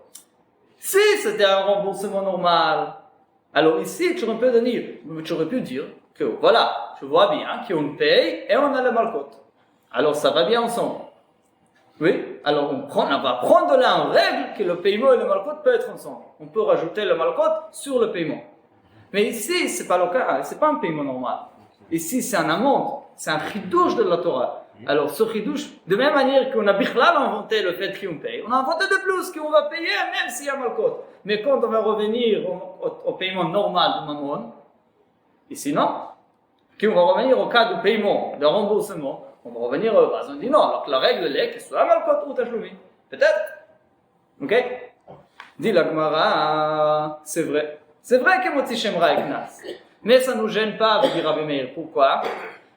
Si c'était un remboursement normal, alors ici, tu aurais pu dire que voilà, je vois bien qu'on paye et on a le malcote. Alors ça va bien ensemble. Oui, alors on va prendre là en règle que le paiement et le malcote peuvent être ensemble. On peut rajouter le malcote sur le paiement. Mais ici, c'est pas le cas, c'est pas un paiement normal. Ici, c'est un amende, c'est un chidouche de la Torah. Alors ce chidouche, de même manière qu'on a bichlal inventé le fait qu'on paye, on a inventé de plus qu'on va payer même s'il y a malcote. Mais quand on va revenir au paiement normal de mammon, ici non, qu'on va revenir au cas de paiement, de remboursement, on va revenir au base. On dit non, alors que la règle est que ce soit malcote ou tachlumi. Peut-être. Ok? Dit la Gemara, c'est vrai. C'est vrai que Motzi Shemra est knas. Mais ça ne nous gêne pas, dit Rabbi Meir. Pourquoi?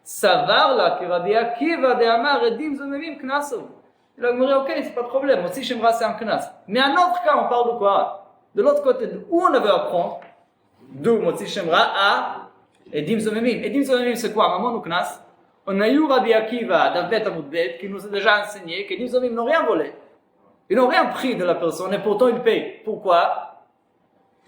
Savar là que Rabbi Akiva de Amar edim zomemim knaso. Il a dit ok, c'est pas de problème. Motzi Shemra c'est un knas. Mais un autre cas, on parle de quoi? De l'autre côté, où on avait à apprendre, d'où Motzi Shemra à edim zomemim. Edim zomemim c'est quoi? Mammon ou knas? On a eu Rabbi Akiva d'Avet Amudbet qui nous a déjà enseigné que edim zomemim n'ont rien volé. Ils n'ont rien pris de la personne et pourtant ils payent. Pourquoi?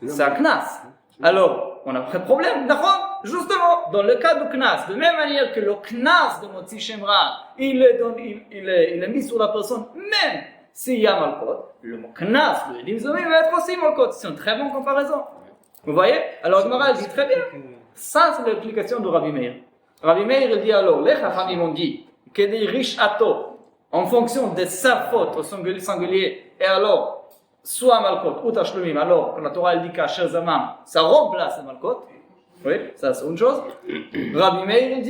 C'est un knas. Alors, on a un problème, d'accord? Justement, dans le cas du knas, de même manière que le knas de Motzi Shemra, il est mis sur la personne, même s'il y a malcote, le knas de edim zomemim va être aussi malcote. C'est une très bonne comparaison. Vous voyez? Alors, Gemara dit très bien. Ça, c'est l'explication de Rabbi Meir. Rabbi Meir, il dit alors, les Chachamim ont dit que des riches ato, en fonction de sa faute au singulier, et alors, soit Malkot ou Tashlumim, alors quand la Torah elle dit qu'Asher Zamam, ça remplace le Malkot. Oui, ça c'est une chose. Rabbi Meir il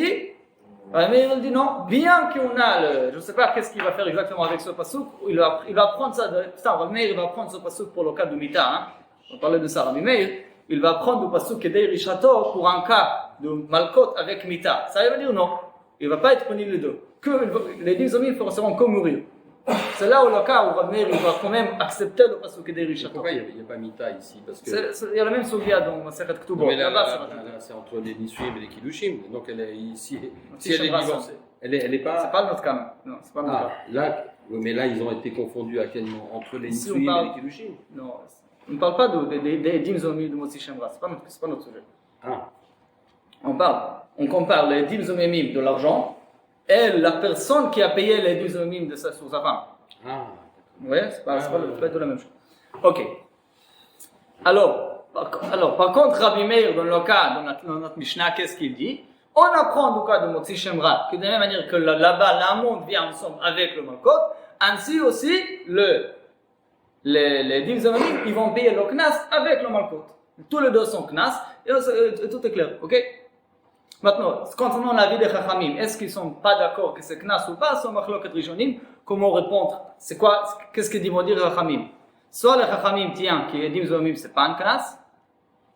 dit non, bien qu'on a je ne sais pas qu'est-ce qu'il va faire exactement avec ce passouk, il va prendre ça, Rabbi Meir il va prendre ce passouk pour le cas de Mita, hein. On parlait de ça, Rabbi Meir, il va prendre le passouk Kedei Rishato pour un cas de Malkot avec Mita. Ça veut dire non, il ne va pas être puni les deux. Les 10 hommes seront comme mourir. C'est là où le cas où Rabbi Meir il va quand même accepter le passouk Kedei Rishato. Pourquoi il n'y a pas Mita ici? Parce que Il y a la même souvia dans Masechet Ketubot. mais là, Là-bas, c'est entre les Nisuim et les Kiddushim. Donc elle est ici. Si Si elle est Shemra, divorcée, elle est pas. c'est pas notre cas. Non, c'est pas notre cas. Là, oui, mais là ils ont été confondus à quel moment entre les Ici, on Nisuim parle- et les Kiddushim. Non, on ne parle pas des dîmes zomim de Motzi Shemra, c'est pas notre sujet. Ah, On compare les dîmes zomim de l'argent et la personne qui a payé les dîmes zomim de sa sur sa femme. ah. Vous voyez, c'est pas de la même chose. Ok. Alors, par contre, Rabbi Meir, dans le cas, dans notre Mishnah, qu'est-ce qu'il dit? On apprend du cas de Motzi Shemra que de la même manière que là-bas, la monde vient ensemble avec le Malkot, ainsi aussi, les dîmes zomim, ils vont payer le Knas avec le Malkot. Tous les deux sont Knas, et tout est clair, ok? Maintenant, concernant la vie des Chachamim, est-ce qu'ils ne sont pas d'accord que c'est Knas ou pas? C'est Machloket Rishonim. Comment répondre? C'est quoi? Qu'est-ce que dit Modir Chachamim? Soit les Chachamim tiennent que les Dim Zomim c'est pas un Knas.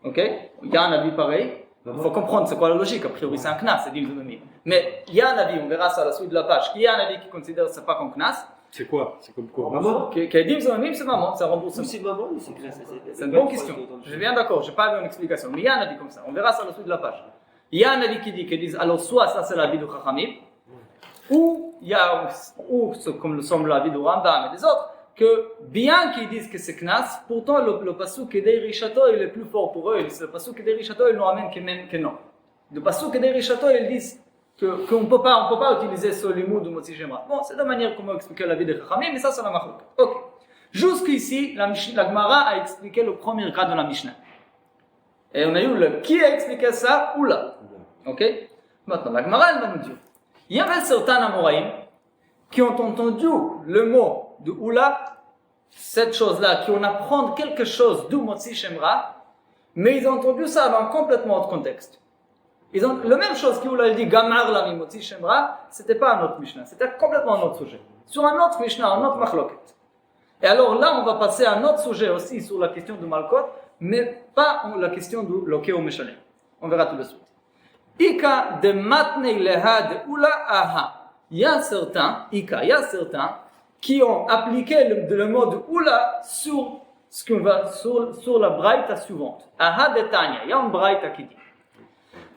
Ok? Il y a un avis pareil. Il faut comprendre c'est quoi la logique. A priori c'est un Knas, c'est Dim Zomim. Mais il y a un avis, on verra ça à la suite de la page, qu'il y a un avis qui considère que c'est pas comme Knas. C'est quoi? C'est comme quoi? Maman? Que les Dim Zomim c'est maman, c'est un remboursement. C'est maman ou c'est grâce à C'est une bonne question. Je viens d'accord, je n'ai pas une explication. Mais il y a un avis comme ça. On verra ça à la suite de la page. Il y a un avis qui dit, alors soit ça c'est l'avis de Chachamim, ou il y a, comme semble l'avis de Rambam et des autres, que bien qu'ils disent que c'est Knas, pourtant le passouk Kedei Rishato il est plus fort pour eux. Le passouk Kedei Rishato il nous ramène que non. Le passouk Kedei Rishato ils disent qu'on ne peut pas utiliser ce limoud de Motzi Shemra. Bon, c'est la manière comment expliquer l'avis de Chachamim, mais ça c'est la machlok. Ok. Jusqu'ici, la Gemara a expliqué le premier cas de la Mishnah. Et on a eu qui a expliqué ça? Oula. Ok? Maintenant, la Gemara, elle va nous dire. Il y avait certains Amoraïm qui ont entendu le mot de Oula, cette chose-là, qui ont apprendre quelque chose du Motzi Shemra, mais ils ont entendu ça dans un complètement autre contexte. Ils ont la même chose qu'Oula dit Gamar la Motzi Shemra, c'était pas un autre Mishnah, c'était complètement un autre sujet. Sur un autre Mishnah, un autre Machloket. Et alors là, on va passer à un autre sujet aussi sur la question du Malkot, mais pas la question du Loké ou Meshalem. On verra tout de suite. Ika de matnei leha de ula aha. Il y a certains qui ont appliqué le mot de ula sur la braïta suivante. Aha de Tanya. Il y a une braïta qui dit.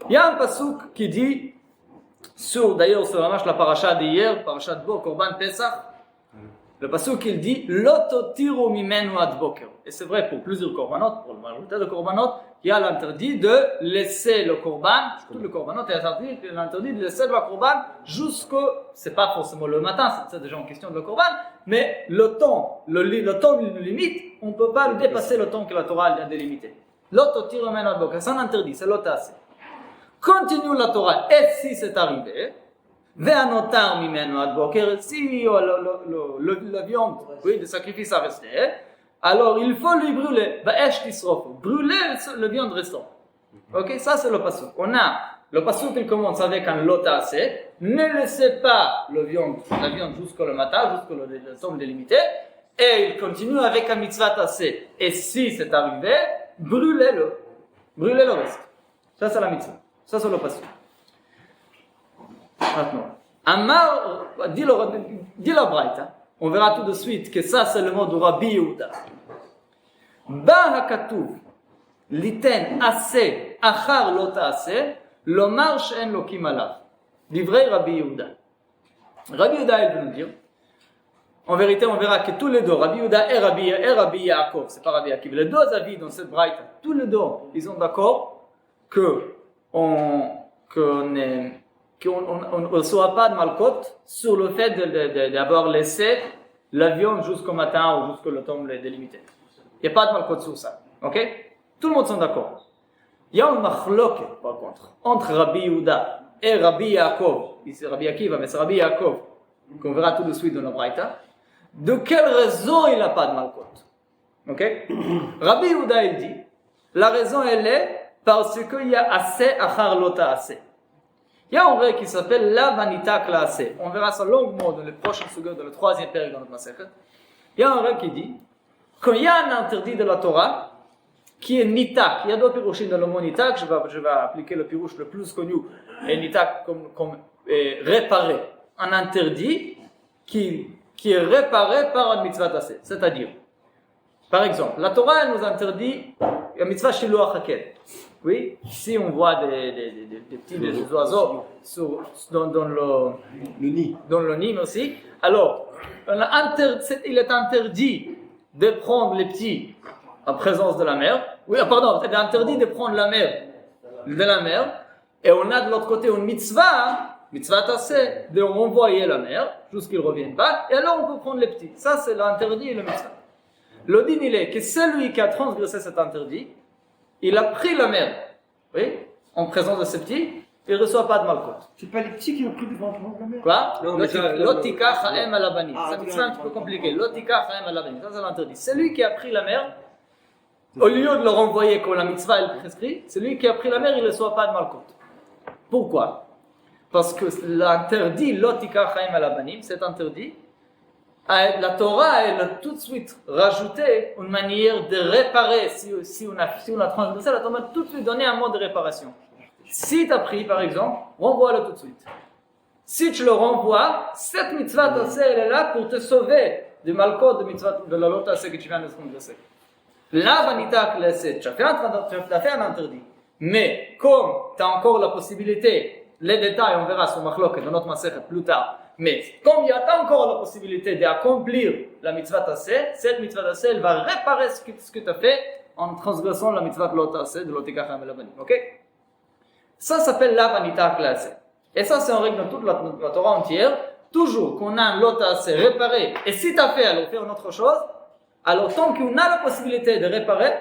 Il y a un pasuk qui dit, d'ailleurs c'est vraiment la paracha d'hier, paracha de Bo, Korban Pesach. Le pasuk il dit Lototiru mimenu ad boker. Et c'est vrai pour plusieurs korbanot, pour la majorité de korbanot, il y a l'interdit de laisser le korban, tout le korbanot est l'interdit de laisser le korban c'est pas forcément le matin, c'est déjà en question de le korban, mais le temps limite, on ne peut pas dépasser le temps que la Torah a délimité. Lototiru mimenu ad boker, c'est un interdit, c'est l'otase. Continue la Torah, et si c'est arrivé, Ve'anotar mimenu ad boker, si la viande de sacrifice a resté, alors il faut lui brûler, brûler le viande restant. Ok, ça c'est le pasuk. On a le pasuk qui commence avec un lotase, ne laissez pas la viande jusqu'au matin, jusqu'au somme délimité, et il continue avec un mitzvah tassé. Et si c'est arrivé, brûlez le reste. Ça c'est la mitzvah, ça c'est le pasuk. Maintenant, Amar, dit la Braïta, on verra tout de suite que ça c'est le mot de Rabbi Yehuda. Ba hakatuv, liten ase, achar lota ase, lomar she'en lokim alav. Livré Rabbi Yehuda. Rabbi Yehuda, il veut nous dire, en vérité, on verra que tous les deux, Rabbi Yehuda et Rabbi Yaakov, c'est pas Rabbi Akiv, les deux avis dans cette Braïta, tous les deux, ils sont d'accord qu'on ne reçoit pas de malkot sur le fait d'avoir laissé la viande jusqu'au matin ou jusqu'au temps délimité. Il n'y a pas de malkot sur ça. Ok? Tout le monde sont d'accord. Il y a un machloket, par contre, entre Rabbi Yehuda et Rabbi Yaakov. Ici, Rabbi Akiva, mais c'est Rabbi Yaakov, qu'on verra tout de suite dans la Braïta. De quelle raison il n'a pas de malkot? Ok? Rabbi Yehuda, il dit, la raison, elle est parce qu'il y a assez achar lota assez. Il y a un vrai qui s'appelle la vanita classée. On verra ça longuement dans les prochaines secondes, dans le 3e période dans notre Masechet. Il y a un vrai qui dit, quand il y a un interdit de la Torah, qui est nitak, il y a deux pirouchines dans le mot nitak, je vais appliquer le pirouche le plus connu, et nitak comme réparé, un interdit qui est réparé par un mitzvah tassé. C'est-à-dire, par exemple, la Torah elle nous interdit la mitzvah shiluach hakel. Oui, si on voit des petits oiseaux dans le nid. Dans le nid aussi, alors il est interdit de prendre les petits en présence de la mère. Oui, pardon, il est interdit de prendre la mère de la mère. Et on a de l'autre côté une mitzvah tassé, de renvoyer la mère jusqu'ils ne reviennent pas. Et alors on peut prendre les petits. Ça c'est l'interdit et le mitzvah. Le din il est que celui qui a transgressé cet interdit, il a pris la mère, oui, en présence de ses petits, il ne reçoit pas de malkot. C'est pas les petits qui ont pris devant la mère. Quoi? Non, mais ça, Lotika cha'em alabani. Ah, C'est un petit peu compliqué. Lotika cha'em alabani. Ça, c'est l'interdit. Celui qui a pris la mère, au lieu de le renvoyer quand la mitzvah est prescrite, celui qui a pris la mère, il ne reçoit pas de malkot. Pourquoi? Parce que l'interdit, lotika cha'em alabani, cet interdit, la Torah, elle a tout de suite rajouté une manière de réparer. Si on a transgressé, la Torah a tout de suite donné un mode de réparation. Si tu as pris, par exemple, renvoie-le tout de suite. Si tu le renvoies, cette mitzvah tassé, elle est là pour te sauver du malkot de la lota tassé que tu viens de transgresser. La vanita classée, tu as fait un interdit. Mais comme tu as encore la possibilité, les détails, on verra sur Machlok dans notre masechet plus tard. Mais comme il y a encore la possibilité d'accomplir la mitzvah tassé, cette mitzvah tassé, elle va réparer ce que tu as fait en transgressant la mitzvah de lota tassé, de l'otika cha'em alabani. Ok? Ça s'appelle la vanita classée. Et ça, c'est en règle dans toute la Torah entière. Toujours qu'on a un lota tassé réparé, et si tu as fait, alors faire une autre chose, alors tant qu'on a la possibilité de réparer,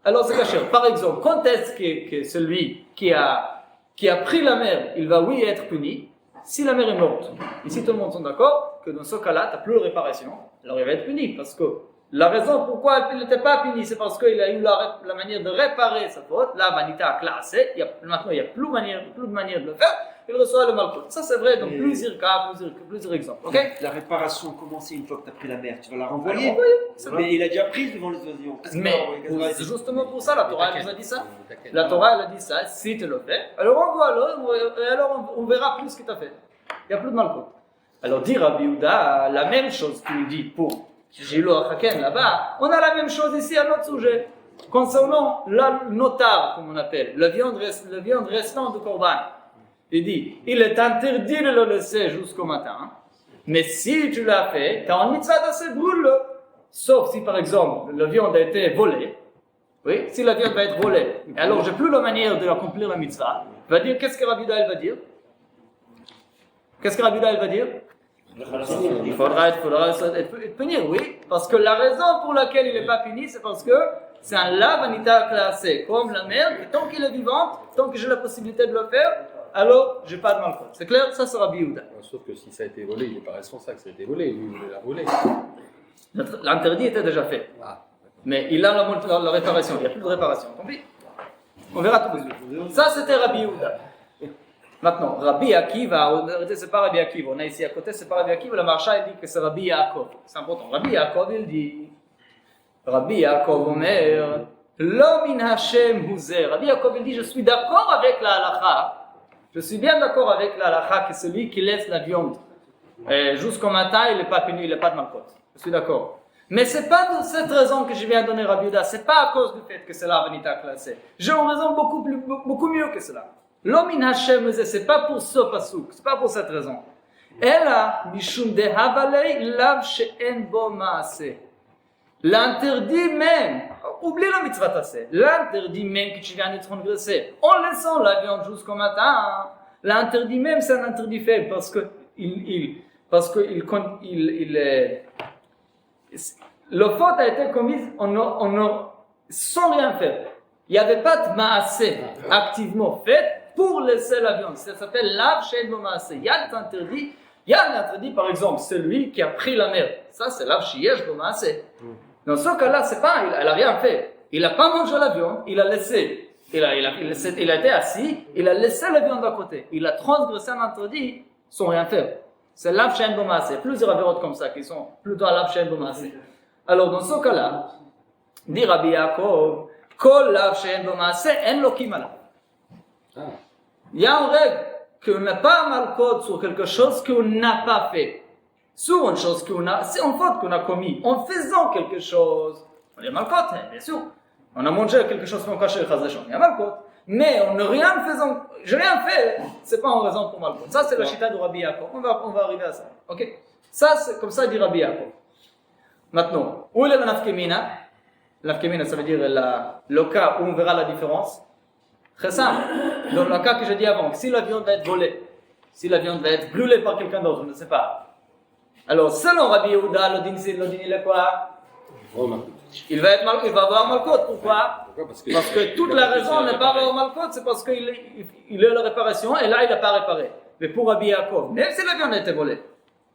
alors c'est caché. Par exemple, quand est-ce que celui qui a pris la mer, il va oui être puni, si la mère est morte. Ici, tout le monde sont d'accord que dans ce cas-là, tu n'as plus de réparation, alors il va être puni. Parce que la raison pourquoi il n'était pas puni, c'est parce qu'il a eu la manière de réparer sa faute. La vanita classée, maintenant il n'y a plus de manière de le faire, il reçoit le malkot. Ça c'est vrai dans plusieurs cas, plusieurs exemples. Okay? La réparation commence une fois que tu as pris la mère, tu vas la renvoyer. Mais il a déjà pris devant les oiseaux. Mais c'est justement pour ça, la Torah elle nous a dit ça. La Torah elle a dit ça, si tu le fais, alors renvoie-le, et alors on verra plus ce que tu as fait. Il n'y a plus de malkot. Alors dit Rabbi Yehuda, la même chose qu'il dit pour Shiluach hakel là-bas, on a la même chose ici à notre sujet. Concernant la notar, comme on appelle, la viande restante de Korban. Il dit, il est interdit de le laisser jusqu'au matin. Mais si tu l'as fait, tu as un mitzvah tassé, brûle-le. Sauf si par exemple, la viande a été volée. Oui, si la viande va être volée, alors j'ai plus la manière de accomplir la mitzvah. Il va dire, qu'est-ce que Rabbi Yehuda va dire? Qu'est-ce que Rabbi Yehuda va dire? Il faudra être puni, oui. Parce que la raison pour laquelle il n'est pas puni, c'est parce que c'est un la vanita classé, comme la mère, et tant qu'il est vivante, tant que j'ai la possibilité de le faire, alors j'ai pas de malkot. C'est clair? Ça sera Rabbi Yehuda. Sauf que si ça a été volé, il n'est pas responsable, ça a été volé, lui, il l'a volé. L'interdit était déjà fait. Mais il a la réparation, il n'y a plus de réparation. Compris? On verra tout de suite. Ça c'était Rabbi Yehuda. Maintenant, Rabbi Akiva, c'est pas Rabbi Akiva, on a ici à côté, c'est pas Rabbi Akiva, le marcha il dit que c'est Rabbi Yaakov. C'est important. Rabbi Yaakov il dit, Rabbi Yaakov Omer, Lo min Hashem huzer. Rabbi Yaakov il dit, je suis d'accord avec la halakha. Je suis bien d'accord avec la halakha que celui qui laisse la viande jusqu'au matin, il n'est pas puni, il n'a pas de malkot. Je suis d'accord. Mais c'est pas de cette raison que je viens donner Rabbi Yehuda, c'est pas à cause du fait que c'est la vanita classée. J'ai une raison beaucoup mieux que cela. L'homme Hashem, c'est pas pour ce pasuk, c'est pas pour cette raison. Ela mishum de havalei lav she'en bo maaseh. L'interdit même, oublie la mitzvah tassé, l'interdit même que tu viens de transgresser, en laissant la viande jusqu'au matin, l'interdit même c'est un interdit faible parce que le faute a été commise sans rien faire. Il n'y avait pas de maaseh activement fait pour laisser la viande. Ça s'appelle lav she'en bo maaseh. Il y a un interdit, par exemple, celui qui a pris la mer. Ça, c'est lav she'yesh bo maaseh. Dans ce cas-là, c'est pas, elle a rien fait. Il n'a pas mangé la viande, il a laissé. Il a été assis, il a laissé la viande à côté. Il a transgressé un interdit sans rien faire. C'est lav she'en bo maaseh. Plusieurs avérotes comme ça qui sont plutôt à lav she'en bo maaseh. Alors dans ce cas-là, dit Rabbi Yaakov, kol lav she'en bo maaseh en lokim alav. Il y a une règle qu'on n'a pas malkot sur quelque chose qu'on n'a pas fait. Sur une chose qu'on a, c'est une faute qu'on a commis. En faisant quelque chose, on est malkot, bien sûr. On a mangé quelque chose qu'on cache, il y a malkot. Mais en ne rien faisant, j'ai rien fait, c'est pas une raison pour malkot. Ça, c'est la chita de Rabbi Yaakov. On va arriver à ça. Ok? Ça, c'est comme ça dit Rabbi Yaakov. Maintenant, où est la nafkemina? Nafkemina, ça veut dire le cas où on verra la différence. Très simple. Dans le cas que j'ai dit avant, si la viande va être volée, si la viande va être brûlée par quelqu'un d'autre, je ne sais pas. Alors, selon Rabbi Yehuda, le din il est quoi? Il va avoir malkot. Pourquoi? Parce que toute la raison de ne pas avoir malkot, c'est parce qu'il est à la réparation et là il n'a pas réparé. Mais pour Rabbi Yaakov, même si la viande a été volée,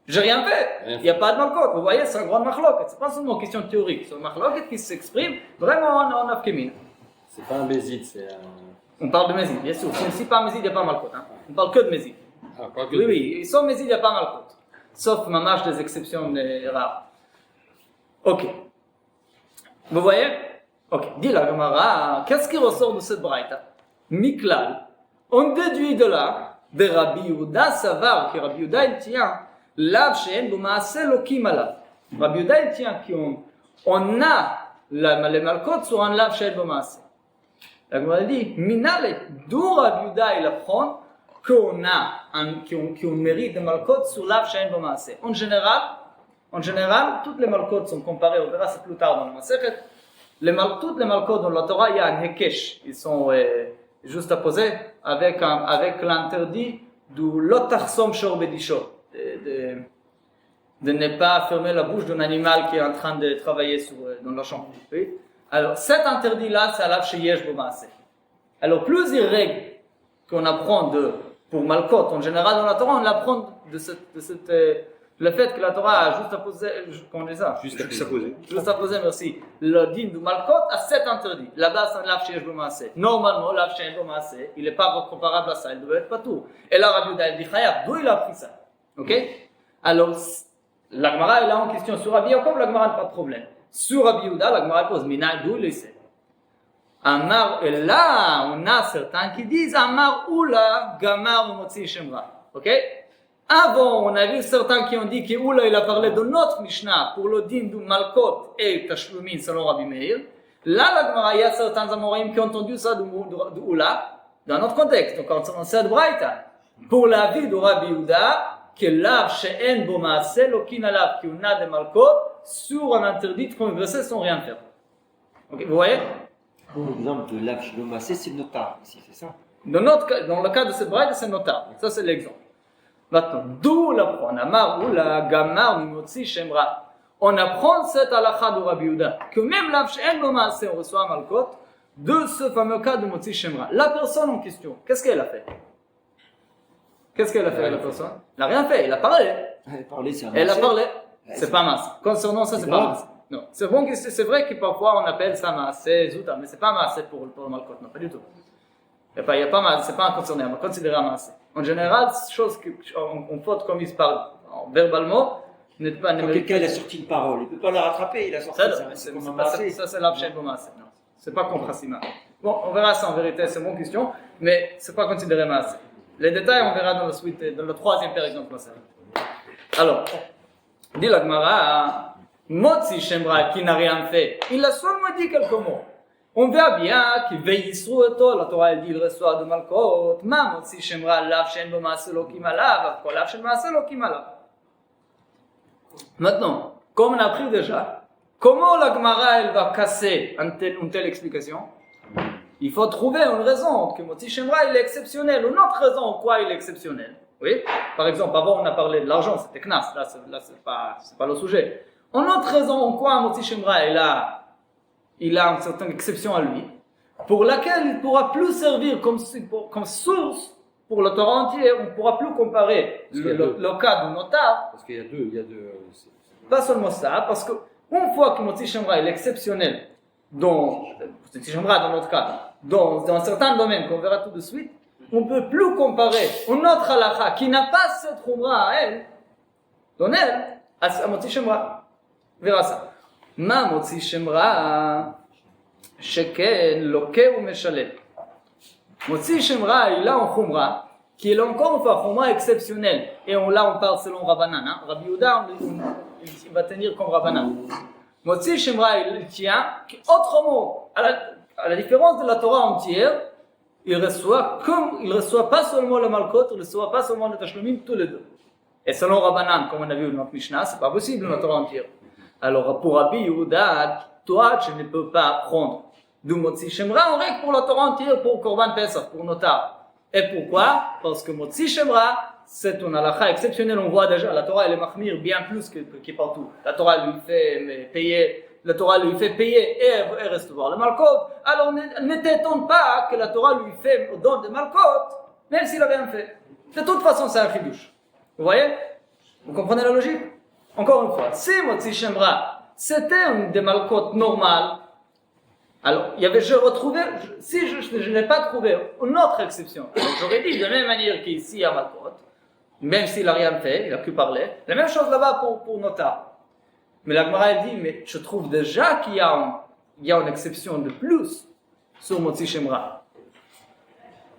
j'ai rien fait, il n'y a pas de malkot. Vous voyez, c'est un grand machloket. C'est pas seulement une question théorique, c'est un machloket qui s'exprime vraiment en afkemin. C'est pas un bézid, c'est un. On parle de mézid, bien sûr. Si pas mézid, il n'y a pas malkot. Hein. On parle que de mézid. Oui, sans mézid, il n'y a pas malkot. Sauf mamash des exceptions rares. Ok. Vous voyez? Ok. Dit la Gemara, qu'est-ce qui ressort de cette braïta? Miklal. On déduit de là, de Rabbi Yehuda savar, que Rabbi Yehuda il tient, lav she'en bo maaseh lokim alav. Rabbi Yehuda il tient qu'on a les malkot sur un lav she'en bo maaseh. La Gemara dit, minale, d'où Rabbi Yehuda il apprend qu'on mérite des malkot sur lav she'en bo maaseh. En général, toutes les malkot sont comparées, on verra ça plus tard dans le Masechet. Toutes les malkot dans la Torah, il y a un hekesh. Ils sont juste opposés avec l'interdit du lotachsom shor bedisho, de ne pas fermer la bouche d'un animal qui est en train de travailler dans le champ. Oui? Alors, cet interdit-là, c'est alav sheyesh bo maaseh. Alors, plusieurs règles qu'on apprend pour malkot, en général dans la Torah, on l'apprend le fait que la Torah a juste apposé, comment on dit ça? Juste apposé, merci. Le din du malkot a 7 interdits. Là-bas, c'est un lav sheyesh bo maaseh. Normalement, lav sheyesh bo maaseh, il n'est pas comparable à ça, il devait être pas tout. Et là, Rabbi Yehuda dit chayav, d'où il a appris ça? Ok? Alors, la Gemara est là en question sur Rabbi Yaakov, la Gemara n'a pas de problème. Sur Rabbi Yehuda, la Gemara pose, mina, d'où il sait? Amar, et là, on a certains qui disent, Amar oula, gamar motzi shemra. Ok? Avant, on a vu certains qui ont dit que Oula, il a parlé de notre Mishnah pour le din du Malkot et Tashlumin selon Rabbi Meir. Là, la Gemara, il y a certains Amoraïm qui ont entendu ça de Oula dans notre contexte, donc en cette braïta. Pour la vie de Rabbi Yehuda, que lav she'en bo maaseh lokin alav, qu'on a des Malkot sur un interdit de converser sans rien faire. Okay, vous voyez? Pour l'exemple de lav she'en bo maaseh, c'est notable ici, c'est ça? Dans le cas de cette braïta, c'est notable. Ça, c'est l'exemple. Maintenant, d'où l'apprend Amar ou la Gamar Mimotzi Shemra. On apprend cette halakha de Rabbi Yehuda, que même lav she'en bo maaseh, on reçoit un malkot, de ce fameux cas de Motzi Shemra. La personne en question, qu'est-ce qu'elle a fait? Qu'est-ce qu'elle a fait, la personne? Elle n'a rien fait, elle a parlé. Elle a parlé. C'est pas masse. Concernant ça, c'est pas masse. Non. C'est bon, c'est vrai que parfois on appelle ça maaseh, zouta, mais c'est pas maaseh pour le malkot, non, pas du tout. Il n'y a pas mal, c'est pas un concerné, on va considérer un maaseh. En général, chose qu'on faute comme il se parle verbalement, n'est pas. Quand quelqu'un a sorti une parole, il ne peut pas la rattraper, il a sorti ça. Ça, c'est lav she'en bo maaseh. Non, c'est pas compressima. Bon, on verra ça en vérité, c'est une bonne question, mais c'est pas considéré maaseh. Les détails, on verra dans le troisième par exemple. Alors, dit la Gemara, Motzi Shemra qui n'a rien fait, il a seulement dit quelques mots. On verra bien qu'il veille sur toi, la Torah elle dit il reçoit de malkot, ma Motzi Shemra lav she'en bo maaseh lokim alav, quoi lav she'en bo maaseh lokim alav. Maintenant, comme on a appris déjà, comment la Gemara elle va casser une telle explication? Il faut trouver une raison que Motzi Shemra il est exceptionnel, une autre raison en quoi il est exceptionnel. Oui? Par exemple, avant on a parlé de l'argent, c'était knas, là c'est pas le sujet. Une autre raison en quoi Motzi Shemra il a une certaine exception à lui, pour laquelle il ne pourra plus servir comme source pour le Torah entier, on ne pourra plus comparer le cas du notaire. Parce qu'il y a deux. Pas seulement ça, parce que Une fois que Motzi Shemra est exceptionnel, Motzi Shemra dans notre cas, dans certains domaines qu'on verra tout de suite, on ne peut plus comparer une autre halakha qui n'a pas cette khumra à elle, à Motzi Shemra. On verra ça. Ma Motzi Shemra, sheken loke ou meshalem. Motzi Shemra, il a un khumra qui est encore une fois khumra exceptionnel. Et là, on parle selon Rabbanan. Hein? Rabbi Yehuda, il va tenir comme Rabbanan. Motzi Shemra, il tient autrement, à la différence de la Torah entière, il reçoit pas seulement le Malkot, il reçoit pas seulement le Tashlumim, tous les deux. Et selon Rabbanan, comme on a vu dans notre Mishnah, c'est pas possible dans la Torah entière. Alors pour Rabbi Yehuda, toi, tu ne peux pas apprendre du Motzi Shemra, on règle pour la Torah entière, pour Korban Pesach, pour Notar. Et pourquoi? Parce que Motzi Shemra, c'est une halakha exceptionnelle. On voit déjà, la Torah elle est mahmir bien plus que partout. La Torah lui fait payer, et elle recevoir le Malkot. Alors ne t'étonne pas que la Torah lui fait au don de Malkot, même s'il avait rien fait. De toute façon, c'est un chidouche. Vous voyez? Vous comprenez la logique? Encore une fois, si Motzi Shemra, c'était un des Malkot normal, alors, si je n'ai pas trouvé une autre exception, alors j'aurais dit de la même manière qu'ici à Malkot, même s'il n'a rien fait, il n'a que parlé, la même chose là-bas pour Notar. Mais la Gemara elle dit, mais je trouve déjà qu'il y a une exception de plus sur Motzi Shemra.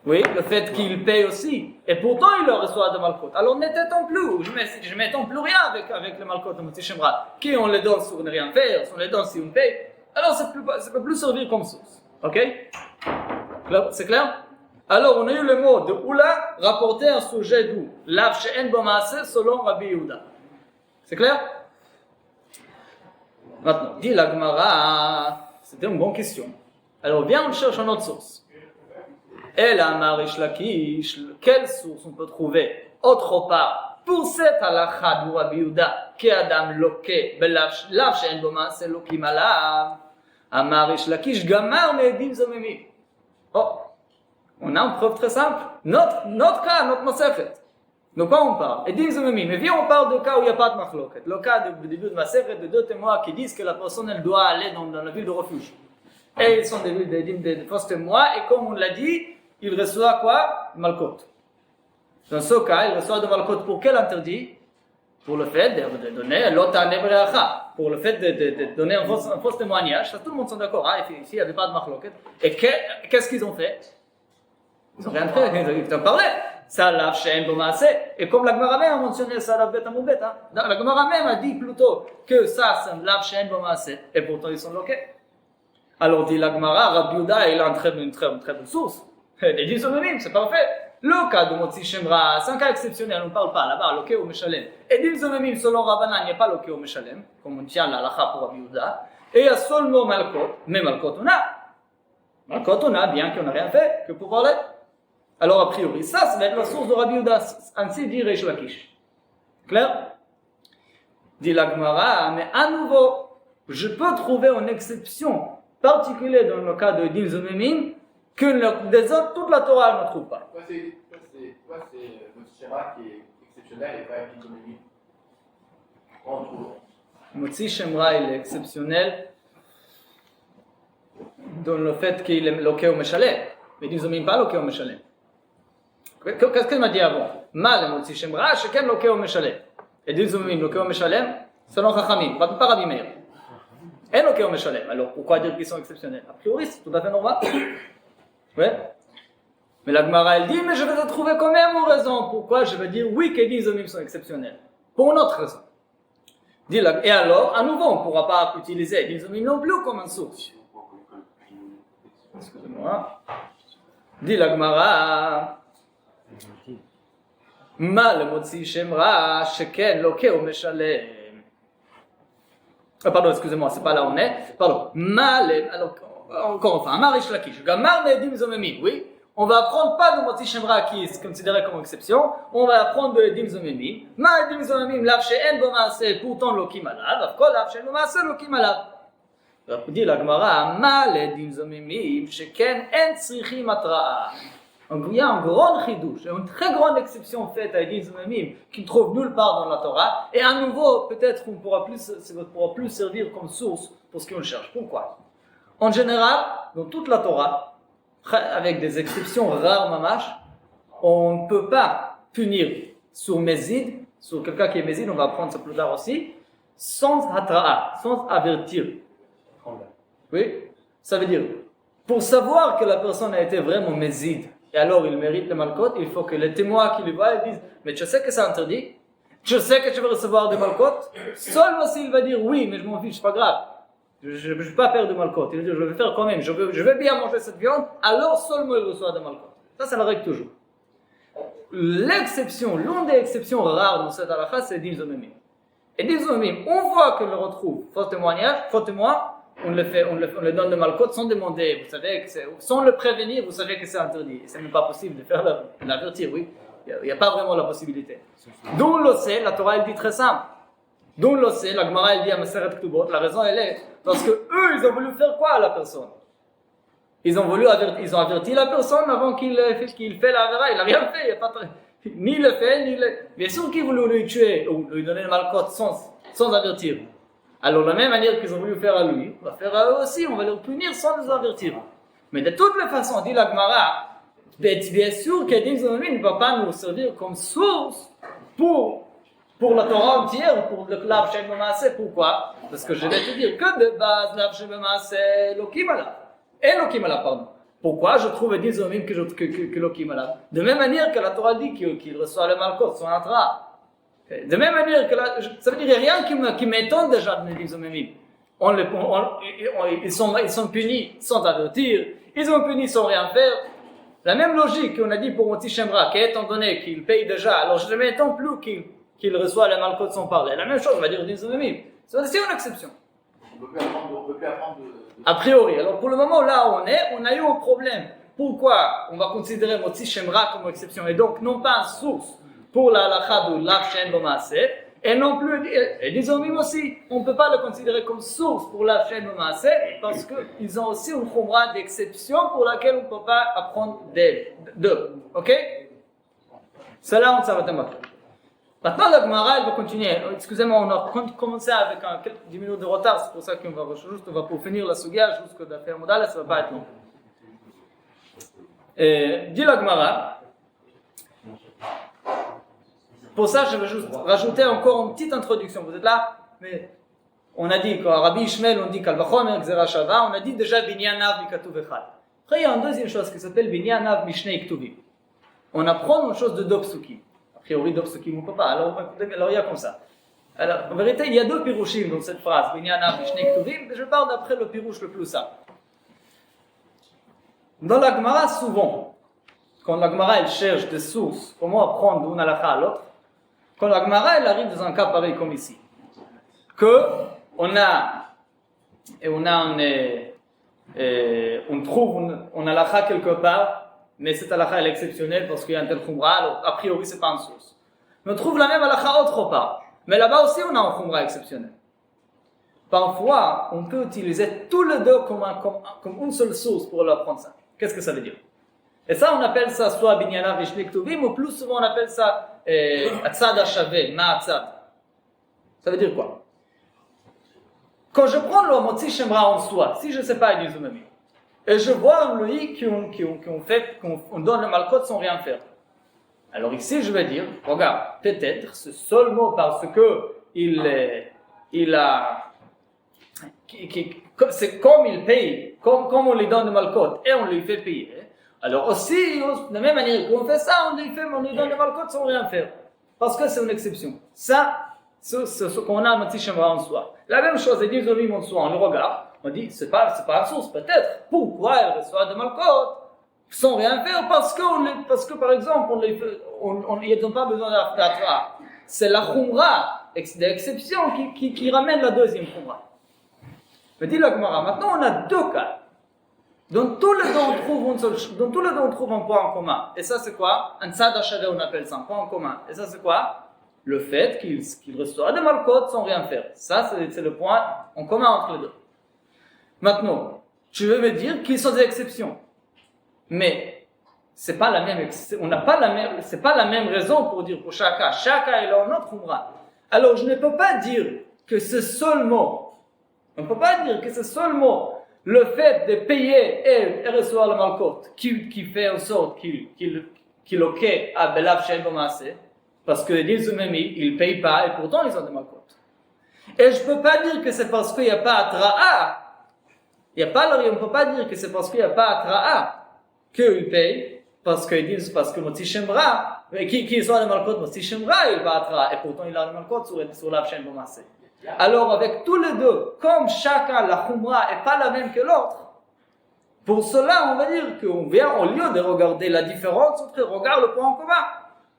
Oui, le fait qu'il paye aussi, et pourtant il le reçoit de Malkot. Alors ne t'étonne plus, je ne m'étonne plus rien avec le Malkot de Motzi Shemra. Qui on le donne sur ne rien faire, on le donne si on paye, alors ça ne peut plus servir comme source. Ok? C'est clair? Alors on a eu le mot de Oula rapporté un sujet d'où? Lav she'en bo maaseh selon Rabbi Yehuda. C'est clair? Maintenant, dit la Gemara, c'était une bonne question. Alors viens, on cherche une autre source. El Amar Rish Lakish, quelle source on peut trouver autre part pour cette halakha de Rabbi Yehuda qui Adam loke belav she'en bo maaseh lokim alav? Amar Rish Lakish gamar me'edim zomemim. Oh, on a une preuve très simple. Notre cas, notre Masechet. De quoi on parle? Edim zomemim. Mais viens, on parle de cas où il n'y a pas de machloket. Le cas du début de Masechet de deux témoins qui disent que la personne elle doit aller dans la ville de refuge. Et ils sont des fausses témoins, et comme on l'a dit, ils reçoivent quoi? Malkot. Dans ce cas, ils reçoivent de Malkot pour quel interdit? Pour le fait de donner l'otan ebreacha, pour le fait de donner un faux témoignage. Ça, tout le monde sont d'accord. Hein? Ici, il n'y avait pas de machloket. Et qu'est-ce qu'ils ont fait? Ils n'ont rien fait, ils t'en parlaient. Ça lave she'en bo maaseh. Et comme la Gemara même a mentionné ça, la Amubet, hein? La Gemara même a dit plutôt que ça, c'est lave she'en bo maaseh. Et pourtant, ils sont bloqués. Alors dit la Gemara, Rabbi Yehuda, il a une très bonne source. Les 10 homonymes, c'est parfait. Le cas de Motzi Shemra, c'est un cas exceptionnel, on ne parle pas là-bas, loké ou meshalem. Et 10 homonymes, selon Rabbanan, il n'y a pas loké ou meshalem, comme on tient la halakha pour Rabbi Yehuda. Et il y a seulement Malkot, mais Malkot on a, bien qu'on n'a rien fait, que pour parler. Alors a priori, ça va être la source de Rabbi Yehuda, ainsi dit Rish Lakish. Clair? Dit la Gemara, mais à nouveau, je peux trouver une exception particulière dans le cas de 10 homonymes, que des autres, toute la Torah ne trouve pas. Pourquoi c'est notre schéma qui est exceptionnel et pas économique? On trouve. Motzi Shemra, il est exceptionnel dans le fait qu'il est loké au Meshalem. Mais ils n'ont pas loké au Meshalem. Qu'est-ce qu'il m'a dit avant? Mal Motzi Shemra, chacun loké au Meshalem. Et ils ont loké au Meshalem selon Chachamim, pas Rabbi Meir. Et loké au Meshalem. Alors pourquoi dire qu'ils sont exceptionnels? A priori, c'est tout à fait normal. Ouais. Mais la Gemara elle dit, mais je vais te trouver quand même une raison. Pourquoi je vais dire oui que les homonymes sont exceptionnels? Pour une autre raison. Et alors, à nouveau, on ne pourra pas utiliser les homonymes non plus comme une source. Excusez-moi. Dit la Gemara, mal Motzi Shemra, sheken loké ou meshalem. Pardon, excusez-moi, c'est pas là où on est. Pardon. Mal, alors, encore enfin, Amar Rish Lakish, gamar me'edim zomemim, oui. On va apprendre pas de Motzi Shemra qui est considéré comme exception, on va apprendre de edim zomemim. Ma edim zomemim, lav she'en bo maaseh, pourtant lokim alav, avkol lav she'en bo maaseh lokim alav. Dit la Gemara, ma l'edim zomemim, sheken en tzrichim atra'a. Donc il y a un grand chidouche, une très grande exception faite à Edin Zomemim qui ne trouve nulle part dans la Torah. Et à nouveau, peut-être ça ne pourra plus servir comme source pour ce qu'on cherche. Pourquoi? En général, dans toute la Torah, avec des exceptions rares mamash, on ne peut pas punir sur Mézid, sur quelqu'un qui est Mézid, on va apprendre ça plus tard aussi, sans hatra'a, sans avertir. Oui, ça veut dire, pour savoir que la personne a été vraiment Mézid, et alors il mérite le malkot, il faut que les témoins qui le voient disent, mais tu sais que c'est interdit, je sais que tu vas recevoir des malkot, seulement s'il va dire oui, mais je m'en fiche, c'est pas grave. Je ne vais pas perdre de malkot. Il va dire, je vais faire quand même, je vais bien manger cette viande, alors seulement il reçoit des malkot. Ça, c'est la règle toujours. L'exception, l'une des exceptions rares dans cette halakha, c'est Edin Zomemim. Et Edin Zomemim, on voit qu'on le retrouve, faux témoin, on le donne le malkot sans demander, vous savez, sans le prévenir, vous savez que c'est interdit. C'est même pas possible de faire l'avertir, oui. Il n'y a pas vraiment la possibilité. D'où on le sait, la Torah elle dit très simple. D'où on le sait, la Gemara elle dit à Maseret Ktubot, la raison elle est parce que eux ils ont voulu faire quoi à la personne? Ils ont averti la personne avant qu'il fait la vera, il n'a rien fait, il a pas ni le fait, ni le... Bien sûr qu'ils voulaient lui tuer ou lui donner le malkot sans avertir. Alors de la même manière qu'ils ont voulu faire à lui, on va faire à eux aussi, on va les punir sans les avertir. Mais de toutes les façons, dit la Gemara, bien sûr qu'Edin Zomemim ne va pas nous servir comme source pour la Torah entière, pour le Lav Shem B'Maaseh. Pourquoi? Parce que je vais te dire que de base, Lav Shem B'Maaseh, Elokim Alav, pardon. Pourquoi je trouve Edin Zomemim que Elokim Alav? De même manière que la Torah dit qu'il reçoit le malkot, son entra. De même manière que ça veut dire qu'il n'y a rien qui m'étonne déjà de Edin Zomemim. Ils sont punis sans avertir, ils sont punis sans rien faire. La même logique qu'on a dit pour Motzi Shemra, qu'étant donné qu'il paye déjà, alors je ne m'étonne plus qu'il reçoit les malkot sans parler. La même chose, on va dire Edin Zomemim. C'est une exception. On peut plus apprendre A priori. Alors pour le moment, là où on a eu un problème. Pourquoi on va considérer Motzi Shemra comme exception et donc non pas une source pour la halakha de Lav Shem B'Maaseh et non plus, et Edin Zomemim aussi, on ne peut pas le considérer comme source pour Lav Shem B'Maaseh parce qu'ils ont aussi une khumra d'exception pour laquelle on ne peut pas apprendre d'eux. Ok? Cela, on s'arrête un peu. Maintenant, la Gemara, elle va continuer. Excusez-moi, on a commencé avec 10 minutes de retard, c'est pour ça qu'on va pour finir la sugia jusqu'à l'affaire modale, ça ne va pas être long. Dit la Gemara, pour ça, je vais juste rajouter encore une petite introduction. Vous êtes là? Mais on a dit qu'à Rabbi Ishmael, on dit qu'Al-Vachomer, Gzera Shava, on a dit déjà Binyanav Mikatuv Echad. Après, il y a une deuxième chose qui s'appelle Binyanav Mishnei Ktuvim. On apprend une chose de Dopsukim. A priori, Dopsukim ou pas. Alors, il y a comme ça. Alors, en vérité, il y a deux pirouchim dans cette phrase, Binyanav Mishnei Ktuvim, mais je parle d'après le pirouche le plus simple. Dans la Gemara, souvent, quand la Gemara elle cherche des sources, comment apprendre d'une halakha à l'autre, quand la Gemara elle arrive dans un cas pareil comme ici, on trouve une halakha quelque part, mais cette halakha elle est exceptionnelle parce qu'il y a un tel khumra, alors a priori c'est pas une source. Mais on trouve la même halakha autre part, mais là-bas aussi on a un khumra exceptionnel. Parfois, on peut utiliser tous les deux comme une seule source pour l'apprendre ça. Qu'est-ce que ça veut dire? Et ça, on appelle ça soit Binyanav Mishnei Ktuvim, ou plus souvent on appelle ça Atzad HaShaveh, Ma'atzad. Ça veut dire quoi? Quand je prends le Motzi Shemra en soi, si je ne sais pas Edin Zomemim, et je vois un loïc qu'on donne le malkot sans rien faire. Alors ici, je vais dire, regarde, peut-être c'est seulement parce que c'est comme il paye, comme on lui donne le malkot et on lui fait payer. Alors aussi, de la même manière qu'on fait ça, on lui donne le malkot sans rien faire. Parce que c'est une exception. Ça, c'est ce qu'on a à Motzi Shemra en soi. La même chose, Edin Zomemim en soi, on le regarde, on dit, c'est pas la source, peut-être. Pourquoi elle reçoit de malkot sans rien faire? Parce que par exemple, ils n'ont pas besoin d'atra. C'est la khumra d'exception qui ramène la deuxième khumra. Mais dit la Gemara, maintenant on a deux cas. Dans tous les deux on trouve un point en commun. Et ça c'est quoi? Un tzad HaShaveh on appelle ça, un point en commun. Et ça c'est quoi? Le fait qu'il reçoit des malkot sans rien faire. Ça c'est le point en commun entre les deux. Maintenant, tu veux me dire qu'ils sont des exceptions. Mais c'est pas la même, on n'a pas la même, c'est pas la même raison pour dire pour chaque cas. Chaque cas est un autre khumra. Alors je ne peux pas dire que c'est seulement, on ne peut pas dire que c'est seulement le fait de payer et recevoir le malkot qui fait en sorte qu'il ok à belav shen bomassé, parce que les Zumemi, ils ne payent pas et pourtant ils ont des malkot. Et je ne peux pas dire que c'est parce qu'il n'y a pas Atra'a. On ne peut pas dire que c'est parce qu'il n'y a pas Atra'a qu'ils payent, parce qu'ils disent, parce que Motzi Shemra, qui ont les malkot, Motzi Shemra, il va Atra'a, et pourtant il a les malkot sur la chaîne Bomassé. Alors avec tous les deux, comme chacun, la Khumra n'est pas la même que l'autre, pour cela on va dire qu'on vient, au lieu de regarder la différence, on regarde le point en commun.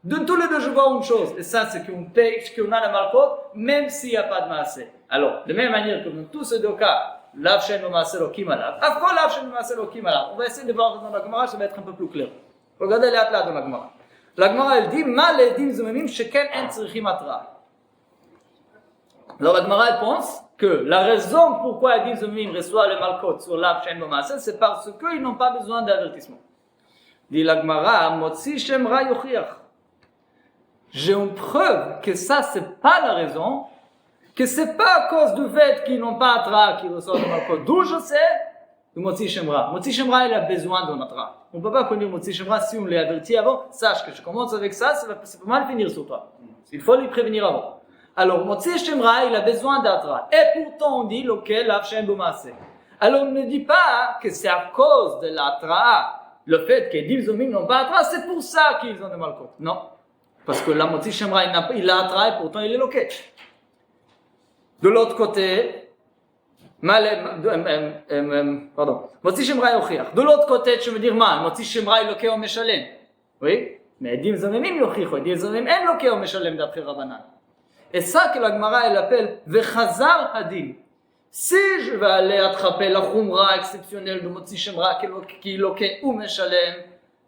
De tous les deux, je vois une chose, et ça c'est qu'on paye, qu'on a le malkot, même s'il n'y a pas de maasé. Alors, de même manière que dans tous ces deux cas, lav shen maasé lokim alav, afko lav shen maasé lokim alav. On va essayer de voir dans la Gemara, ça va être un peu plus clair. Regardez les atlas dans la Gemara. La Gemara elle dit, ma ledim zumemim sheken en tzrichim atra. Alors la Gemara elle pense que la raison pourquoi ledim zumemim reçoit le malkot sur lav shen maasé, c'est parce qu'ils n'ont pas besoin d'avertissement. Dit la Gemara, motzi shemra yochiach. J'ai une preuve que ça, c'est pas la raison, que c'est pas à cause du fait qu'ils n'ont pas Atra qui reçoivent le malkot. D'où je sais, de Motzi Shemra. Motzi Shemra, il a besoin d'un Atra. On ne peut pas connaître Motzi Shemra si on l'a averti avant. Sache que je commence avec ça, ça peut mal finir sur toi. Il faut lui prévenir avant. Alors, Motzi Shemra, il a besoin d'Atra. Et pourtant, on dit, lequel lav shen bomassé. Alors, on ne dit pas que c'est à cause de l'Atra, le fait que les Zomim n'ont pas Atra, c'est pour ça qu'ils ont des malkot. Non. Parce que la Motzi Shemra, il a Atra et pourtant il est loqué. De l'autre côté, Motzi Shemra yochiach. De l'autre côté, tu veux dire mal, Motzi Shemra il loqué au Meshalem. Oui, mais Edim Zomemim yochichu, Edim Zomemim en loqué au Meshalem d'après Rabbanan. Et ça que la Gemara elle appelle Vechazar Adim. Si je vais aller attraper la Khumra exceptionnelle de Motzi Shemra qui est loqué au Meshalem,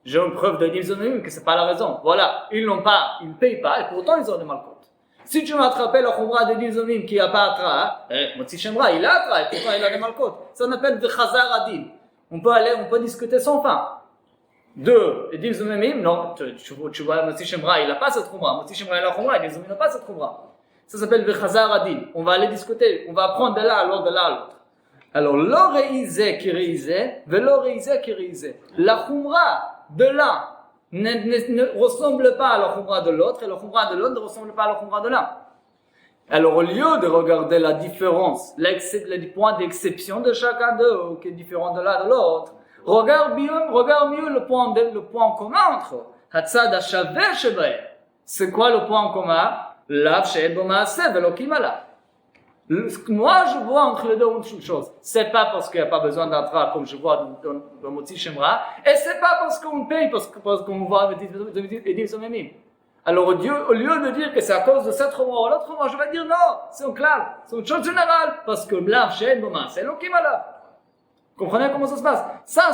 j'ai une preuve de Edim Zomemim que c'est pas la raison. Voilà, ils n'ont pas, ils ne payent pas et pourtant ils ont des malkot. Si tu m'as attrapé la Khumra de Edim Zomemim qui n'a pas Atra, Motzi Shemra il a Atra et pourtant il a des malkot. Ça on appelle de Chazar Adim. On peut discuter sans fin. De Edim Zomemim, non, tu vois Motzi Shemra il n'a pas cette Khumra. Motzi Shemra il a Khumra, Edim Zomemim n'a pas cette Khumra. Ça s'appelle de Chazar Adim. On va aller discuter, on va apprendre de là à l'autre, de là à l'autre. Alors, lo reizé qui reizé, velo reizé qui reizé. La Khumra de l'un ne ressemble pas à la khumra de l'autre et la khumra de l'autre ne ressemble pas à la khumra de l'un. Alors au lieu de regarder la différence, les points d'exception de chacun d'eux qui est différent de l'un de l'autre, regarde mieux le point commun entre eux. Hatzad hashaveh shebahem. C'est quoi le point commun? Lav she'en bo ma'aseh velo kimala. Moi, je vois entre les deux une chose. C'est pas parce qu'il n'y a pas besoin d'Atra, comme je vois dans Motzi Shemra, et c'est pas parce qu'on paye, parce qu'on voit Edim Zomemim. Alors, au lieu de dire que c'est à cause de cette Khumra ou l'autre Khumra, je vais dire non, c'est un clair, c'est une chose générale, parce que Lav She'en bo ma'aseh lo kimala. Comprenez comment ça se passe? Ça,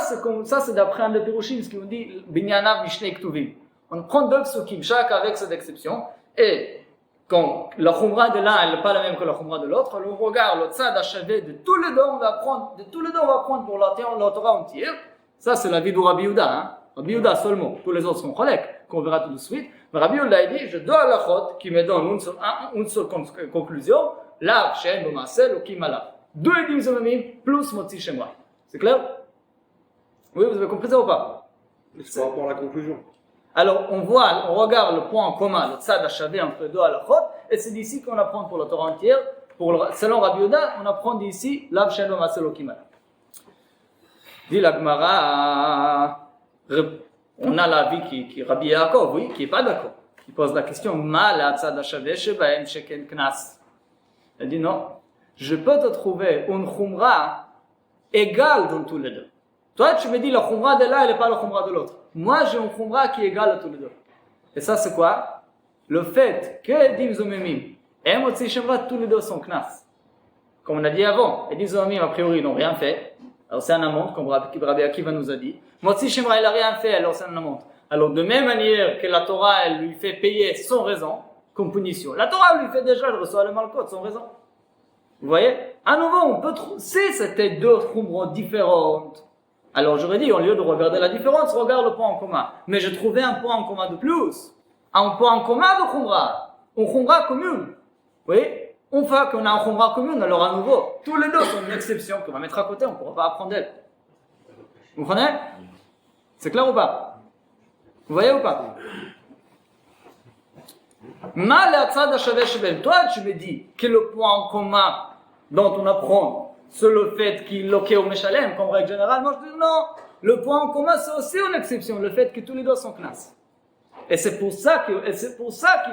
c'est d'après un des Pirushim, ce qu'on dit, Binyanav Mishnei Ktuvim. On prend deux psukim, chaque avec cette exception, et quand la khumra de l'un elle n'est pas la même que la khumra de l'autre, alors on regarde le tzad achavé de tous les deux, on va prendre pour la Torah entière. Ça c'est la vie de Rabbi Yehuda, hein. Rabbi Yehuda seulement, tous les autres sont cholek, qu'on verra tout de suite. Mais Rabbi Yehuda il dit, je dois la chot qui me donne une seule conclusion, lav she'en bo ma'aseh lo kimala. Deux Edim Zomemim plus Motzi Shemra. C'est clair? Oui, vous avez compris ça ou pas? C'est par rapport à la conclusion. Alors, on regarde le point en commun, le tzad hachavé entre les deux halachot, et c'est d'ici qu'on apprend pour la Torah entière. Selon Rabbi Yehuda, on apprend d'ici lav she'en bo ma'aseh lo kimala. Dit la Gemara, on a l'avis qui Rabbi Yaakov, oui, qui est pas d'accord, qui pose la question, ma la tzad hachavé shebahem sheken knas. Elle dit non, je peux te trouver une khumra égale dans tous les deux. Toi, tu me dis la khumra de l'un, elle n'est pas la khumra de l'autre. Moi, j'ai une khumra qui est égale à tous les deux. Et ça, c'est quoi? Le fait que Edim Zomemim et Motzi Shemra, tous les deux sont knas. Comme on a dit avant, Edim Zomemim, a priori, n'ont rien fait. Alors, c'est un amende, comme Rabbi Akiva nous a dit. Motzi Shemra, il n'a rien fait, alors c'est un amende. Alors, de même manière que la Torah, elle lui fait payer sans raison, comme punition. La Torah lui fait déjà, elle reçoit le malkot sans raison. Vous voyez? À nouveau, on peut trouver, si c'était deux khumras différentes, Alors j'aurais dit, au lieu de regarder la différence, regarde le point en commun. Mais j'ai trouvé un point en commun de plus. Un point en commun de Khumra. Une Khumra commune. Oui? Une fois qu'on a un Khumra commune, alors à nouveau, tous les deux sont une exception qu'on va mettre à côté, on ne pourra pas apprendre d'elle. Vous comprenez? C'est clair ou pas? Vous voyez ou pas? Toi, tu me dis que le point en commun dont on apprend, c'est le fait qu'il loquait au Meshalem, comme règle générale. Moi, je dis non. Le point en commun, c'est aussi une exception, le fait que tous les deux sont knas. Et c'est pour ça qu'il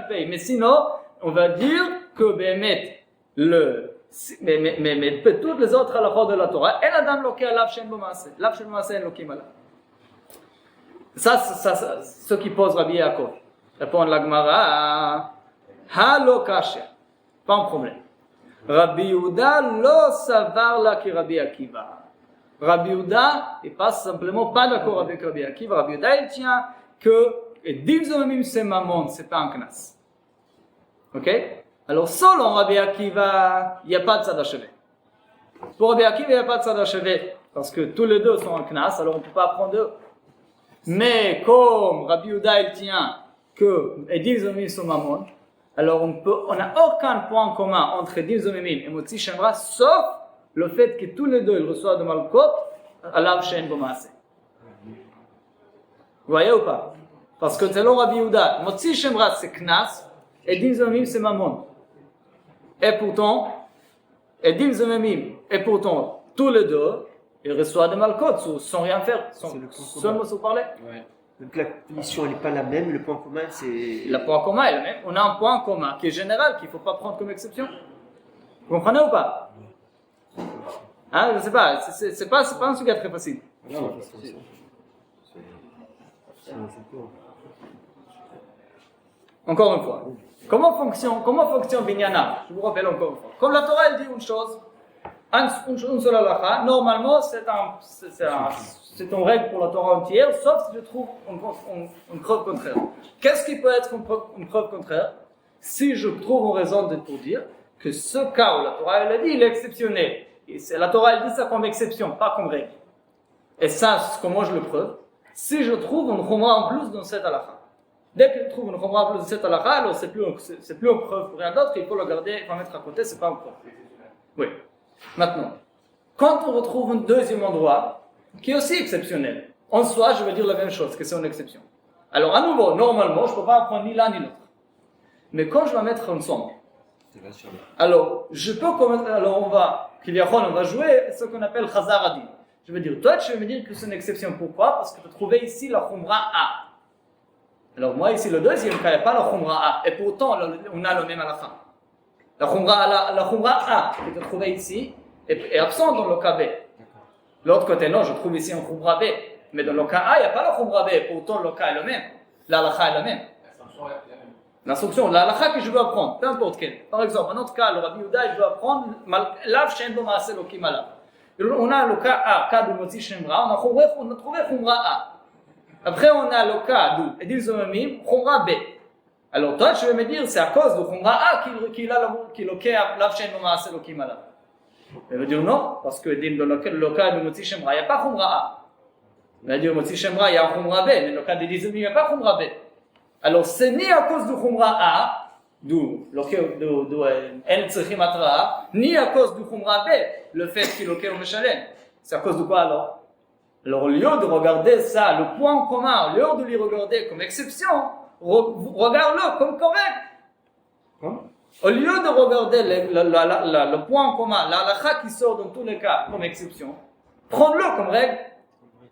paye. Mais sinon, on va dire que Béhémet, mais toutes les autres halachot de la Torah, et la dame loquée à l'av shen b'maaseh. L'av shen b'maaseh, loquée malade. Ça, ce qui pose Rabbi Yaakov. Répond la Gemara, Halo kasher. Pas un problème. Rabbi Yehuda lo savar la ki Rabbi Akiva. Rabbi Yehuda, il passe simplement pas d'accord avec Rabbi Akiva. Rabbi Yehuda, il tient que Din Zomimim c'est Mammon, c'est pas un knas. Ok? Alors, selon Rabbi Akiva, il n'y a pas de tzad achevé. Pour Rabbi Akiva, il n'y a pas de tzad achevé. Parce que tous les deux sont en knas, alors on ne peut pas apprendre d'eux. Mais comme Rabbi Yehuda, il tient que Din Zomimim c'est Mammon, alors on n'a aucun point commun entre Din Zomimim et Motzi Shemra, sauf le fait que tous les deux, ils reçoivent de Malkot, alav shen b'maaseh. Vous voyez ou pas? Parce que selon Rabbi Yehuda, Motzi Shemra c'est Knas, et Din Zomimim c'est Mammon. Et pourtant, tous les deux, ils reçoivent de Malkot sans rien faire, seulement se parler. Ouais. Donc la punition elle n'est pas la même, le point commun c'est... Le point commun est le même. On a un point commun qui est général, qu'il ne faut pas prendre comme exception. Vous comprenez ou pas? Hein, je ne sais pas, c'est pas un sujet très facile. Non, Encore une fois, comment fonctionne Binyana? Je vous rappelle encore une fois. Comme la Torah elle dit une chose, une seule halakha, normalement c'est une règle pour la Torah entière, sauf si je trouve une preuve contraire. Qu'est-ce qui peut être une preuve contraire? Si je trouve une raison pour dire que ce cas où la Torah elle a dit, il est exceptionnel. Et la Torah elle dit ça comme exception, pas comme règle. Et ça, comment je le preuve? Si je trouve une chumra en plus dans cette halakha. Dès que je trouve une chumra en plus dans cette halakha, alors c'est plus une preuve pour rien d'autre, il faut le garder, il faut le mettre à côté, c'est pas une preuve. Oui. Maintenant, quand on retrouve un deuxième endroit, qui est aussi exceptionnel, en soi, je vais dire la même chose, que c'est une exception. Alors, à nouveau, normalement, je ne peux pas apprendre ni l'un ni l'autre. Mais quand je vais mettre ensemble, alors, on va jouer ce qu'on appelle Chazar Adin. Je veux dire, toi, tu vas me dire que c'est une exception. Pourquoi? Parce que tu as trouvé ici la Khumra A. Alors, moi, ici, le deuxième cas, il n'y a pas la Khumra A. Et pourtant, on a le même à la fin. La Khumra A que tu as trouvé ici est absente dans le cas B. L'autre côté, non, je trouve ici un Khumra B. Mais dans le cas A, il n'y a pas la Khumra B. Pourtant, le cas est le même. La halakha est la même. L'instruction, la halakha que je veux apprendre, peu importe quelle. Par exemple, un autre cas, le Rabbi Yehuda, il veut apprendre Lav Shen B'maaseh Lokim Alav. On a le cas A, cas de Motzi Shemra, on a trouvé Khumra A. Après, on a le cas de Din Zomimim, Khumra B. Alors toi, tu vas me dire, c'est à cause de Khumra A qu'il a Lav Shen B'maaseh Lokim Alav. Il va dire non, parce que dans le cas de Motzi Shemra, il n'y a pas Khumra A. Il va dire Motzi Shemra, il y a Khumra B, mais dans le cas de Din Zomimim, il n'y a pas Khumra B. Alors, c'est ni à cause du Khumra A, d'où El Tzrichim Atra, ni à cause du Khumra B, le fait qu'il est au Meshalem. C'est à cause de quoi alors? Alors, au lieu de regarder ça, le point commun, au lieu de le regarder comme exception, regarde-le comme correct. Au lieu de regarder le point commun, la halakha qui sort dans tous les cas comme exception, prends-le comme règle,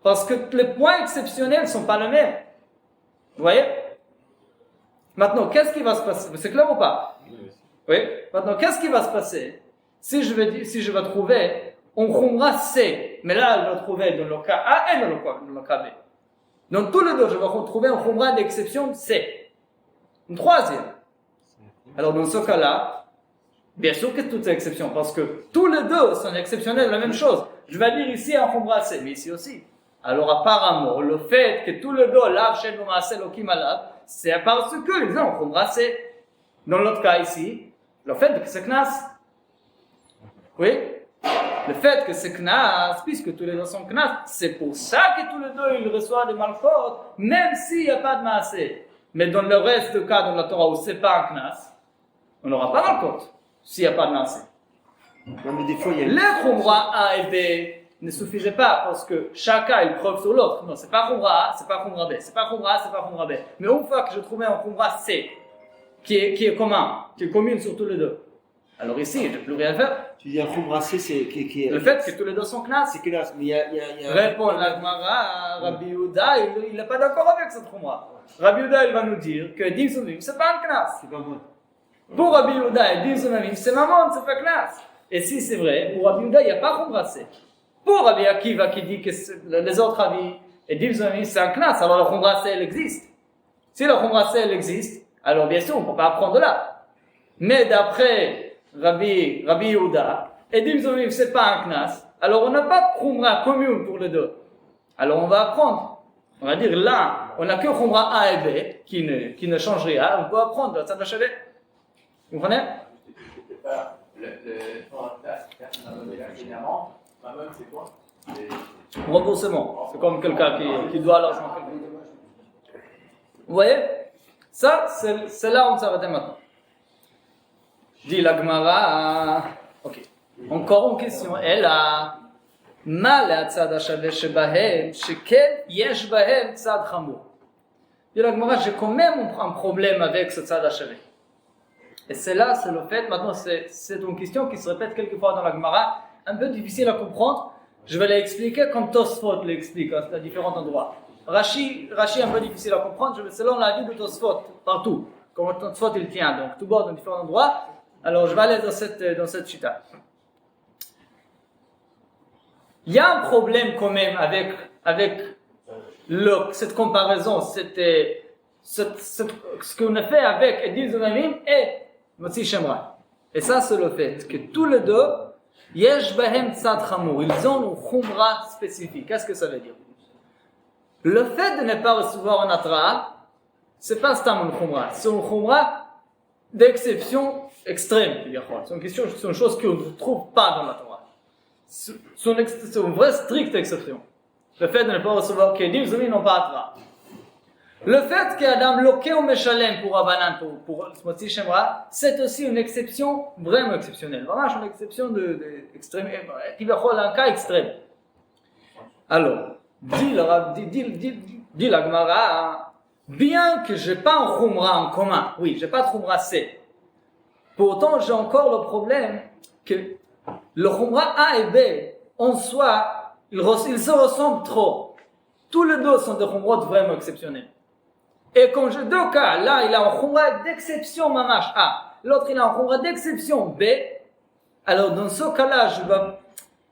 parce que les points exceptionnels ne sont pas les mêmes. Vous voyez? Maintenant, qu'est-ce qui va se passer? C'est clair ou pas? Oui. Maintenant, qu'est-ce qui va se passer si je vais trouver un Khumra C, mais là, je vais trouver dans le cas A et dans le cas B. Dans tous les deux, je vais retrouver un Khumra d'exception C. Une troisième. Alors, dans ce cas-là, bien sûr que toutes ces exceptions, parce que tous les deux sont exceptionnels, la même chose. Je vais dire ici un Khumra C, mais ici aussi. Alors, apparemment, le fait que tous les deux, Lav Shen B'maaseh Lokim Alav, c'est parce qu'ils ont embrassé. Dans l'autre cas ici, le fait que c'est Knas. Oui? le fait que c'est Knas, puisque tous les deux sont Knas, c'est pour ça que tous les deux ils reçoivent des malchot, même s'il n'y a pas de Maaseh. Mais dans le reste du cas de la Torah où c'est pas un Knas, on n'aura pas malchot s'il n'y a pas de Maaseh. Non, mais des fois, il y a Le Khumra A et B ne suffisait pas parce que chacun il preuve sur l'autre. Non, c'est pas Khumra A, c'est pas Khumra B, c'est pas Khumra A, c'est pas Khumra B. Mais une fois que je trouvais un Khumra C qui est commun, qui est commune sur tous les deux, alors ici, je n'ai plus rien à faire. Tu dis un khumra C, c'est qui est. Le fait que tous les deux sont Knas. C'est classe, mais il y a. Répond la Gemara, Rabbi Yehuda, il n'est pas d'accord avec cette Khumra. Rabbi Yehuda, il va nous dire que Din Sumim, c'est pas un Knas. C'est pas moi. Pour Rabbi Yehuda et Din Sumim, c'est Mammon, c'est pas Knas. Et si c'est vrai, pour Rabbi Yehuda, il n'y a pas Khumra C. Pour Rabbi Akiva qui dit que les autres avis et Din Sumim, c'est un Knas, alors la Khumra C, elle existe. Si la Khumra C, elle existe, alors bien sûr, on ne peut pas apprendre de là. Mais d'après Rabbi Yehuda, et Din Sumim, c'est pas un Knas, alors on n'a pas de Khumra commune pour les deux. Alors on va apprendre. On va dire là, on n'a que Khumra A et B qui ne change rien, on peut apprendre de la Tzad HaShaveh. Vous comprenez? Remboursement. C'est comme quelqu'un qui doit l'argent à quelqu'un. Vous voyez? Ça, c'est là où on s'arrête maintenant. Dit la Gemara. Ok. Encore une question. Elle a mal à Tzad HaShaveh shebahem, shekel yesh bahem tzad chamur. Dit la Gemara, j'ai quand même un problème avec ce Tzad HaShaveh. Et c'est là, c'est le fait, maintenant c'est une question qui se répète quelquefois dans la Gemara, un peu difficile à comprendre. Je vais l'expliquer comme Tosfot l'explique à différents endroits. Rashi est un peu difficile à comprendre, selon la vie de Tosfot, partout. Comme Tosfot il tient, donc tout bord dans différents endroits. Alors je vais aller dans cette chita. Il y a un problème quand même avec cette comparaison, ce qu'on a fait avec Edil Zunamim et Motzi Shemra. Et ça, c'est le fait que tous les deux, Yesh Bahem Tzad Chamur, ils ont une Khumra spécifique. Qu'est-ce que ça veut dire? Le fait de ne pas recevoir un Atra, c'est pas stam une Khumra, c'est une Khumra d'exception extrême. C'est une chose qu'on ne trouve pas dans la Torah. C'est une vraie stricte exception. Le fait de ne pas recevoir Kedim, Zumi n'ont pas Atra. Le fait qu'Adam loqué au Meshalem pour Abanan, pour Motzi Shemra, c'est aussi une exception vraiment exceptionnelle. Vraiment une exception extrême, qui va avoir un cas extrême. Alors, dit la Gemara, bien que je n'ai pas un Khumra en commun, oui, je n'ai pas de Khumra C, pourtant j'ai encore le problème que le Khumra A et B, en soi, ils se ressemblent trop. Tous les deux sont des Khumrot vraiment exceptionnels. Et quand j'ai deux cas, là il a un Khumra d'exception mamash A, l'autre il a un Khumra d'exception B, alors dans ce cas-là,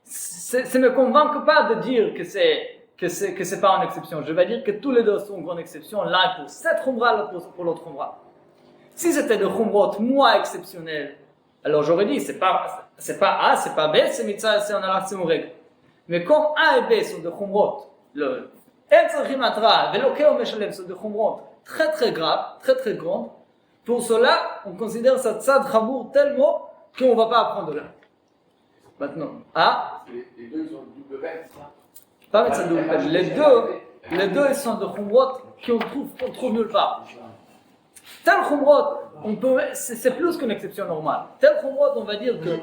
ça ne me convainc pas de dire que c'est pas une exception. Je vais dire que tous les deux sont une grande exception, l'un pour cette Khumra, l'autre pour l'autre Khumra. Si c'était des Khumrot moins exceptionnels, alors j'aurais dit c'est pas A, c'est pas B, c'est mitzvah, c'est en alach, c'est une règle. Mais comme A et B sont des Khumrot, le Etzrachim Atra, Velokeo Meshalem sont des Khumrot très très graves, très très grandes, pour cela, on considère ça Tzad Chamur tellement qu'on ne va pas apprendre de là. Maintenant, A. Les deux, ils ont le double bête, ça. Pas avec ça double bête. Les deux, ils sont de Khumrot qu'on trouve nulle part. Tel Khumrot, c'est plus qu'une exception normale. Tel Khumrot, on va dire que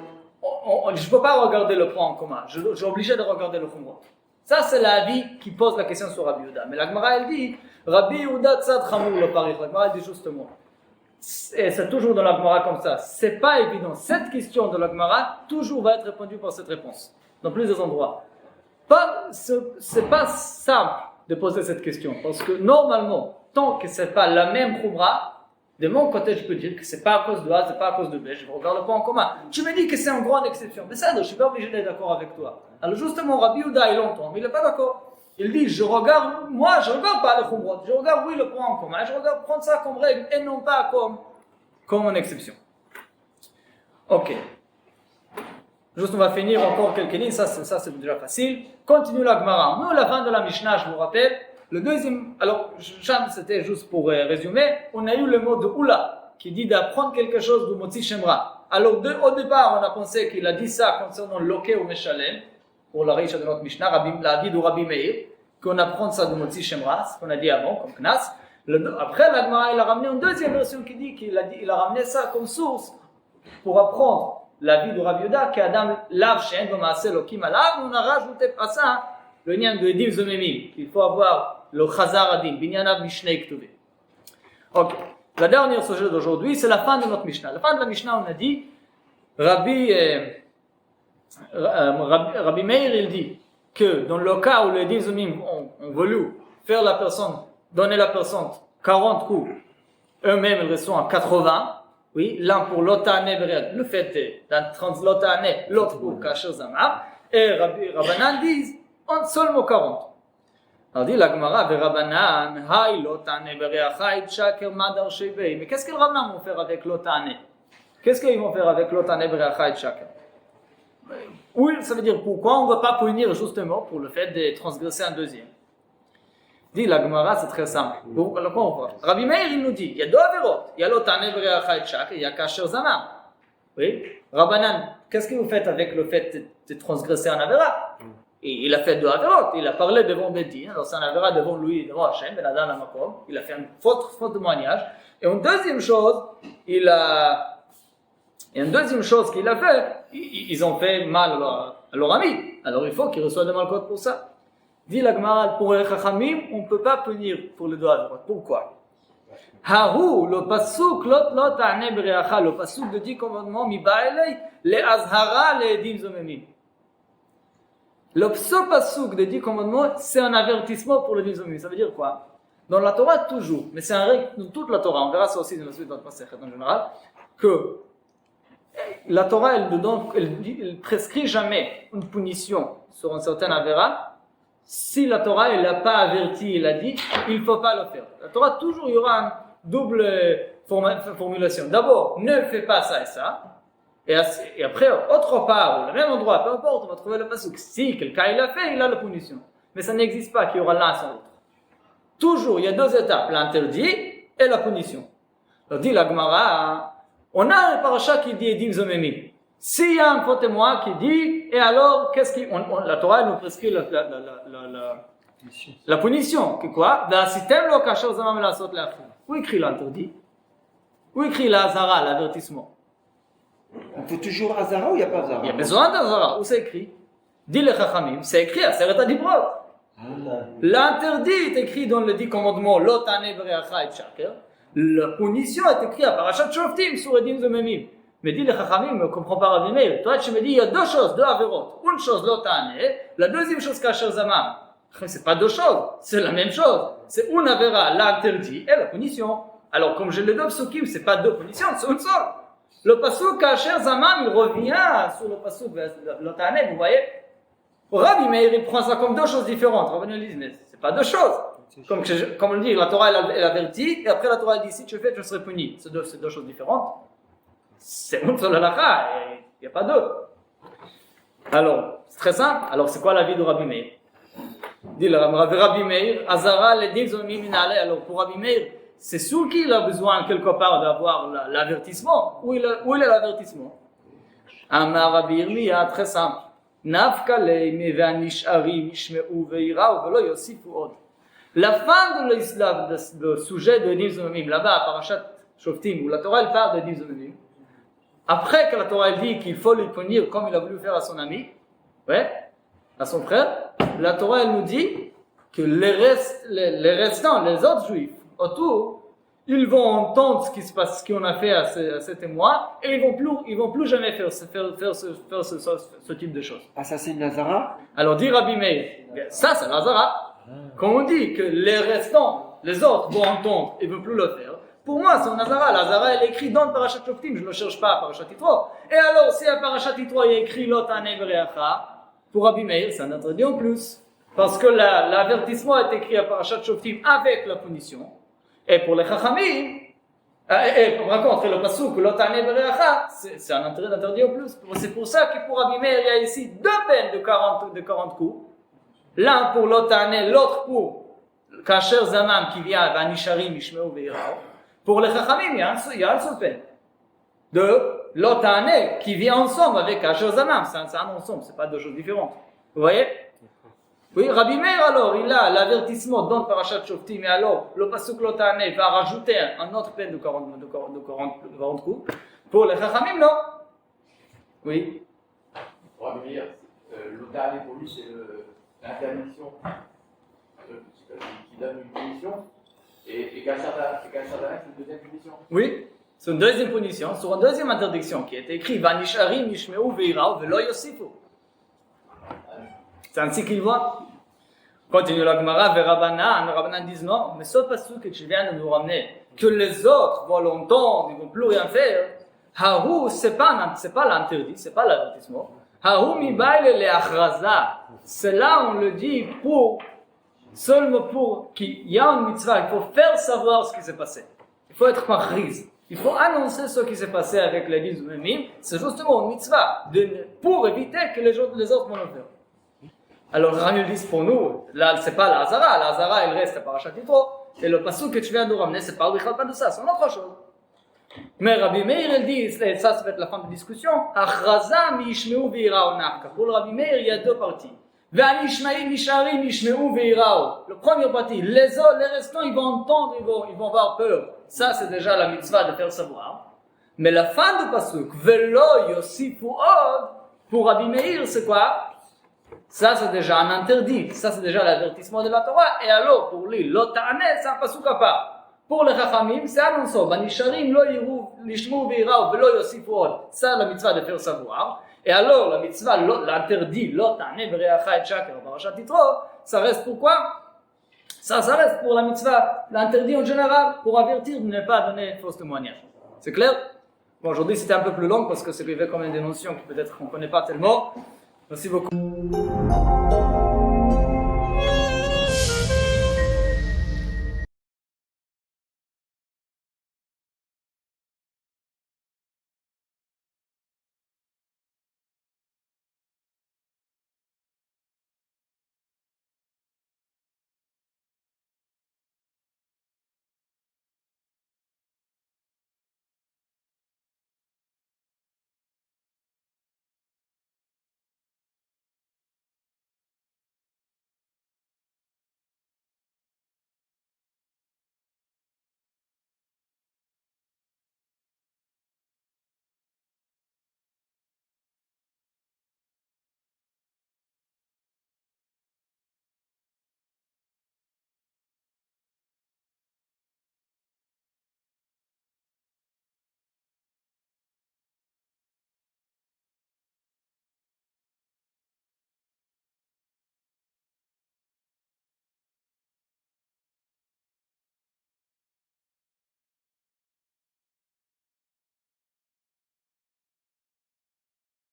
je ne peux pas regarder le point en commun. Je suis obligé de regarder le Khumrot. Ça, c'est l'avis qui pose la question sur Rabbi Yehuda. Mais la Gemara, elle dit, Rabbi Yehuda Tzad Chamur le Paris. La Gemara, elle dit justement. Et c'est toujours dans la Gemara comme ça. C'est pas évident. Cette question de la Gemara, toujours va être répondue par cette réponse. Dans plusieurs endroits. C'est pas simple de poser cette question. Parce que normalement, tant que c'est pas la même Khumra, de mon côté, je peux dire que c'est pas à cause de A, c'est pas à cause de B, je regarde le point en commun. Tu me dis que c'est une grande exception, mais ça, je suis pas obligé d'être d'accord avec toi. Alors justement, Rabbi Yehuda, il entend, mais il n'est pas d'accord. Il dit, je regarde pas le Khumrot, je regarde, oui, le point en commun, je regarde prendre ça comme règle et non pas comme une exception. Ok. Juste, on va finir encore quelques lignes, ça c'est déjà facile. Continue la Gemara. Nous, à la fin de la Mishnah, je vous rappelle, le deuxième, alors, c'était juste pour résumer, on a eu le mot de Oula, qui dit d'apprendre quelque chose du Motzi Shemra. Alors au départ, on a pensé qu'il a dit ça concernant Loké ou Meshalem, pour la Reisha de notre Mishnah, la dit du Rabbi Meir, qu'on apprend ça du Motzi Shemra, ce qu'on a dit avant, comme Knas. Après, la Gemara, il a ramené une deuxième version qui dit qu'il a ramené ça comme source pour apprendre la vie de Rabbi Yehuda, qu'Adam lave Shen, B'maaseh Elokim alav, on a rajouté à ça le lien de Edim Zomemim, qu'il faut avoir le Chazar Adim, Binyanav Mishnei Ktuvim. Ok, la dernière sujet d'aujourd'hui, c'est la fin de notre Mishnah. La fin de la Mishnah, on a dit, Rabbi Meir, il dit que dans le cas où les Edim Zomemim ont voulu faire la personne, donner la personne 40 coups, eux-mêmes ils reçoivent 80, oui, l'un pour l'otane, le fait d'un translotane, l'autre pour Kasher Zamar, et Rabbanan disent seulement 40. Alors dit la Gemara, Rabbanan, Hay l'otane bereachai shaker madar shevei. Mais qu'est-ce que les Rabbanan vont faire avec l'otane? Qu'est-ce qu'ils vont faire avec l'otane bereachai shaker? Oui, ça veut dire pourquoi on ne va pas punir justement pour le fait de transgresser un deuxième. Dit la Gemara, c'est très simple. Alors, on voit. Rabbi Meir, il nous dit, il y a deux avérotes. Il y a l'otane bereachai shaker et il y a Kasher Zamar. Oui. Rabbanan, qu'est-ce que vous faites avec le fait de transgresser un avéra? Et il a fait deux avérotes. Il a parlé devant Bedin, alors c'est un avéra devant lui, devant Hachem, Ben Adam Lamakom. Il a fait un faux témoignage. Et une deuxième chose, qu'il a fait, ils ont fait mal à leur ami. Alors il faut qu'ils reçoivent de malcot pour ça. Dit la Gemara, pour les Chachamim, on ne peut pas punir pour les deux avérotes. Pourquoi? Haru, le pasuk, lot ta'ane bereacha, le pasuk de 10 commandements, mi ba'elei, le azhara, le edim zomemim. Le pasuk de 10 commandements, c'est un avertissement pour les edim zomemim. Ça veut dire quoi? Dans la Torah, toujours, mais c'est un règle dans toute la Torah, on verra ça aussi dans la suite de notre passage en général, que la Torah, elle prescrit jamais une punition sur un certain avéra. Si la Torah, elle n'a pas averti, elle a dit, il ne faut pas le faire. La Torah, toujours, il y aura une double formulation. D'abord, ne fais pas ça et ça. Et après, autre part, au même endroit, peu importe, on va trouver le pasuk. Si quelqu'un il l'a fait, il a la punition. Mais ça n'existe pas qu'il y aura l'un sans l'autre. Toujours, il y a deux étapes, l'interdit et la punition. Alors, dit la Gemara, on a un parasha qui dit Edim Zomemim. S'il y a un faux témoin qui dit, et alors, la Torah nous prescrit la punition. Que quoi? Où écrit l'interdit? Où écrit l'azara, l'avertissement? On peut toujours Azara ou il n'y a pas Azara? Il y a besoin d'azara. Où c'est écrit? Dit les Chachamim, c'est écrit à Seret HaDibrot. L'interdit est écrit dans le 10 commandements, l'otane bereacha et shaker. La punition est écrite à Parashat Shoftim sur Edim Zomemim. Mais dit les Chachamim, ne comprends pas Rabbi Meir. Toi, tu me dis, il y a deux choses, deux avérotes. Une chose, l'otane, la deuxième chose, Kasher Zamar. C'est pas deux choses, c'est la même chose. C'est une avéra, l'interdit et la punition. Alors, comme je le donne psukim, c'est pas deux punitions, c'est une seule. Le pasuk Kasher Zamar, il revient sur le pasuk l'otane, vous voyez. Rabbi Meir, il prend ça comme deux choses différentes. Rabbi Meir dit, mais c'est pas deux choses. Comme on dit, la Torah, elle avertit, et après la Torah, elle dit, si tu fais, tu serais puni. C'est deux choses différentes. C'est une seule halakha, il n'y a pas deux. Alors, c'est très simple. Alors, c'est quoi la vie de Rabbi Meir? Dit le Rabbi Meir, Azara l'edim zomemim minale. Alors, pour Rabbi Meir, c'est sûr qu'il a besoin quelque part d'avoir l'avertissement. Où il est l'avertissement? Amar Rabbi Yirmiyah, très simple. Nafka leime ve'anishari mishme'u ve'ira'u ve'lo yosifu od. La fin de l'islam, le sujet de Edim Zomemim, là-bas à Parashat Shoftim, où la Torah elle parle d'Edim Zomemim, après que la Torah elle dit qu'il faut lui punir comme il a voulu faire à son ami, à son frère, la Torah elle nous dit que les restants, les autres juifs autour, ils vont entendre ce qui se passe, ce qu'on a fait à ces témoins, et ils vont plus jamais faire ce type de choses. Ah, ça c'est une Azara? Alors dit Rabbi Meir, ça c'est l'Azara. Quand on dit que les restants, les autres vont entendre et ne veulent plus le faire, pour moi c'est un Azara. L'Azara elle est écrite dans le Parashat Shoftim, je ne le cherche pas à Parashat Yitro. Et alors si à Parashat Yitro il y a écrit l'otane bereacha, pour Rabbi Meir c'est un interdit en plus. Parce que l'avertissement est écrit à Parashat Shoftim avec la punition. Et pour les Chachamim, par contre le pasuk l'otane bereacha, c'est un interdit en plus. C'est pour ça que pour Rabbi Meir il y a ici deux peines de 40 coups. L'un pour l'otane, l'autre pour Kasher Zamam qui vient à Nishari Mishmeu Veirao. Pour les Chachamim, il y a un seul peine. De l'Otane qui vient ensemble avec Asher Zanam. C'est un ensemble, c'est pas deux choses différentes. Vous voyez? Oui, Rabbi Meir alors, il a l'avertissement dans Parashat Shoftim, mais alors, le Pasuk l'Otane va rajouter un autre peine de 40 coups. Pour les Chachamim, non? Oui. Rabbi Meir, l'Otane pour lui, c'est l'interdiction qui donne une punition, et Kachardana, c'est une deuxième punition. Oui, c'est une deuxième punition, sur une deuxième interdiction qui est écrite Vanisharim Yishmeu Veirao Velo Yosifu. C'est ainsi qu'il voit. Continue la Gemara, les Rabbanan disent non, mais ce passage que tu viens de nous ramener, que les autres vont l'entendre, ils ne vont plus rien faire, Haru, c'est pas l'interdit, c'est pas l'avertissement. Haru mibaile le achraza. C'est là on le dit seulement pour qu'il y a une mitzvah, il faut faire savoir ce qui s'est passé. Il faut être machriz. Il faut annoncer ce qui s'est passé avec l'église de Memim. C'est justement une mitzvah pour éviter que les autres vont le faire. Alors, Rami dit pour nous, là, c'est pas la Hazara, elle reste à Parashat Yitro, et le passage que tu viens de ramener, c'est pas de ça, c'est une autre chose. Mais Rabbi Meir, il dit, et ça va être la fin de la discussion, Achraza mi yishmeu ve'irao nafka. Pour le Rabbi Meir, il y a deux parties. Ve'anishmaim misharim yishmeu ve'irao. Le premier partie, les restants, ils vont entendre, ils vont avoir peur. Ça, c'est déjà la mitzvah de faire savoir. Mais la fin du pasuk, Velo yosifu od, pour Rabbi Meir, c'est quoi? Ça, c'est déjà un interdit. Ça, c'est déjà l'avertissement de la Torah. Et alors, pour lui, l'otane, c'est un pasuk à part. Pour les Chachamim, c'est un ensemble. Banisharim lo yiru lishmu ve'irao velo yosifu od. Ça, la mitzvah de faire savoir. Et alors, la mitzvah, l'interdit, l'otane, bereacha et shaker, parashat Yitro, ça reste pour quoi? Ça reste pour la mitzvah, l'interdit en général, pour avertir de ne pas donner faux témoignage. C'est clair? Bon, aujourd'hui, c'était un peu plus long parce que c'est qu'il y avait quand même des notions que peut-être qu'on ne connaît pas tellement. Merci beaucoup.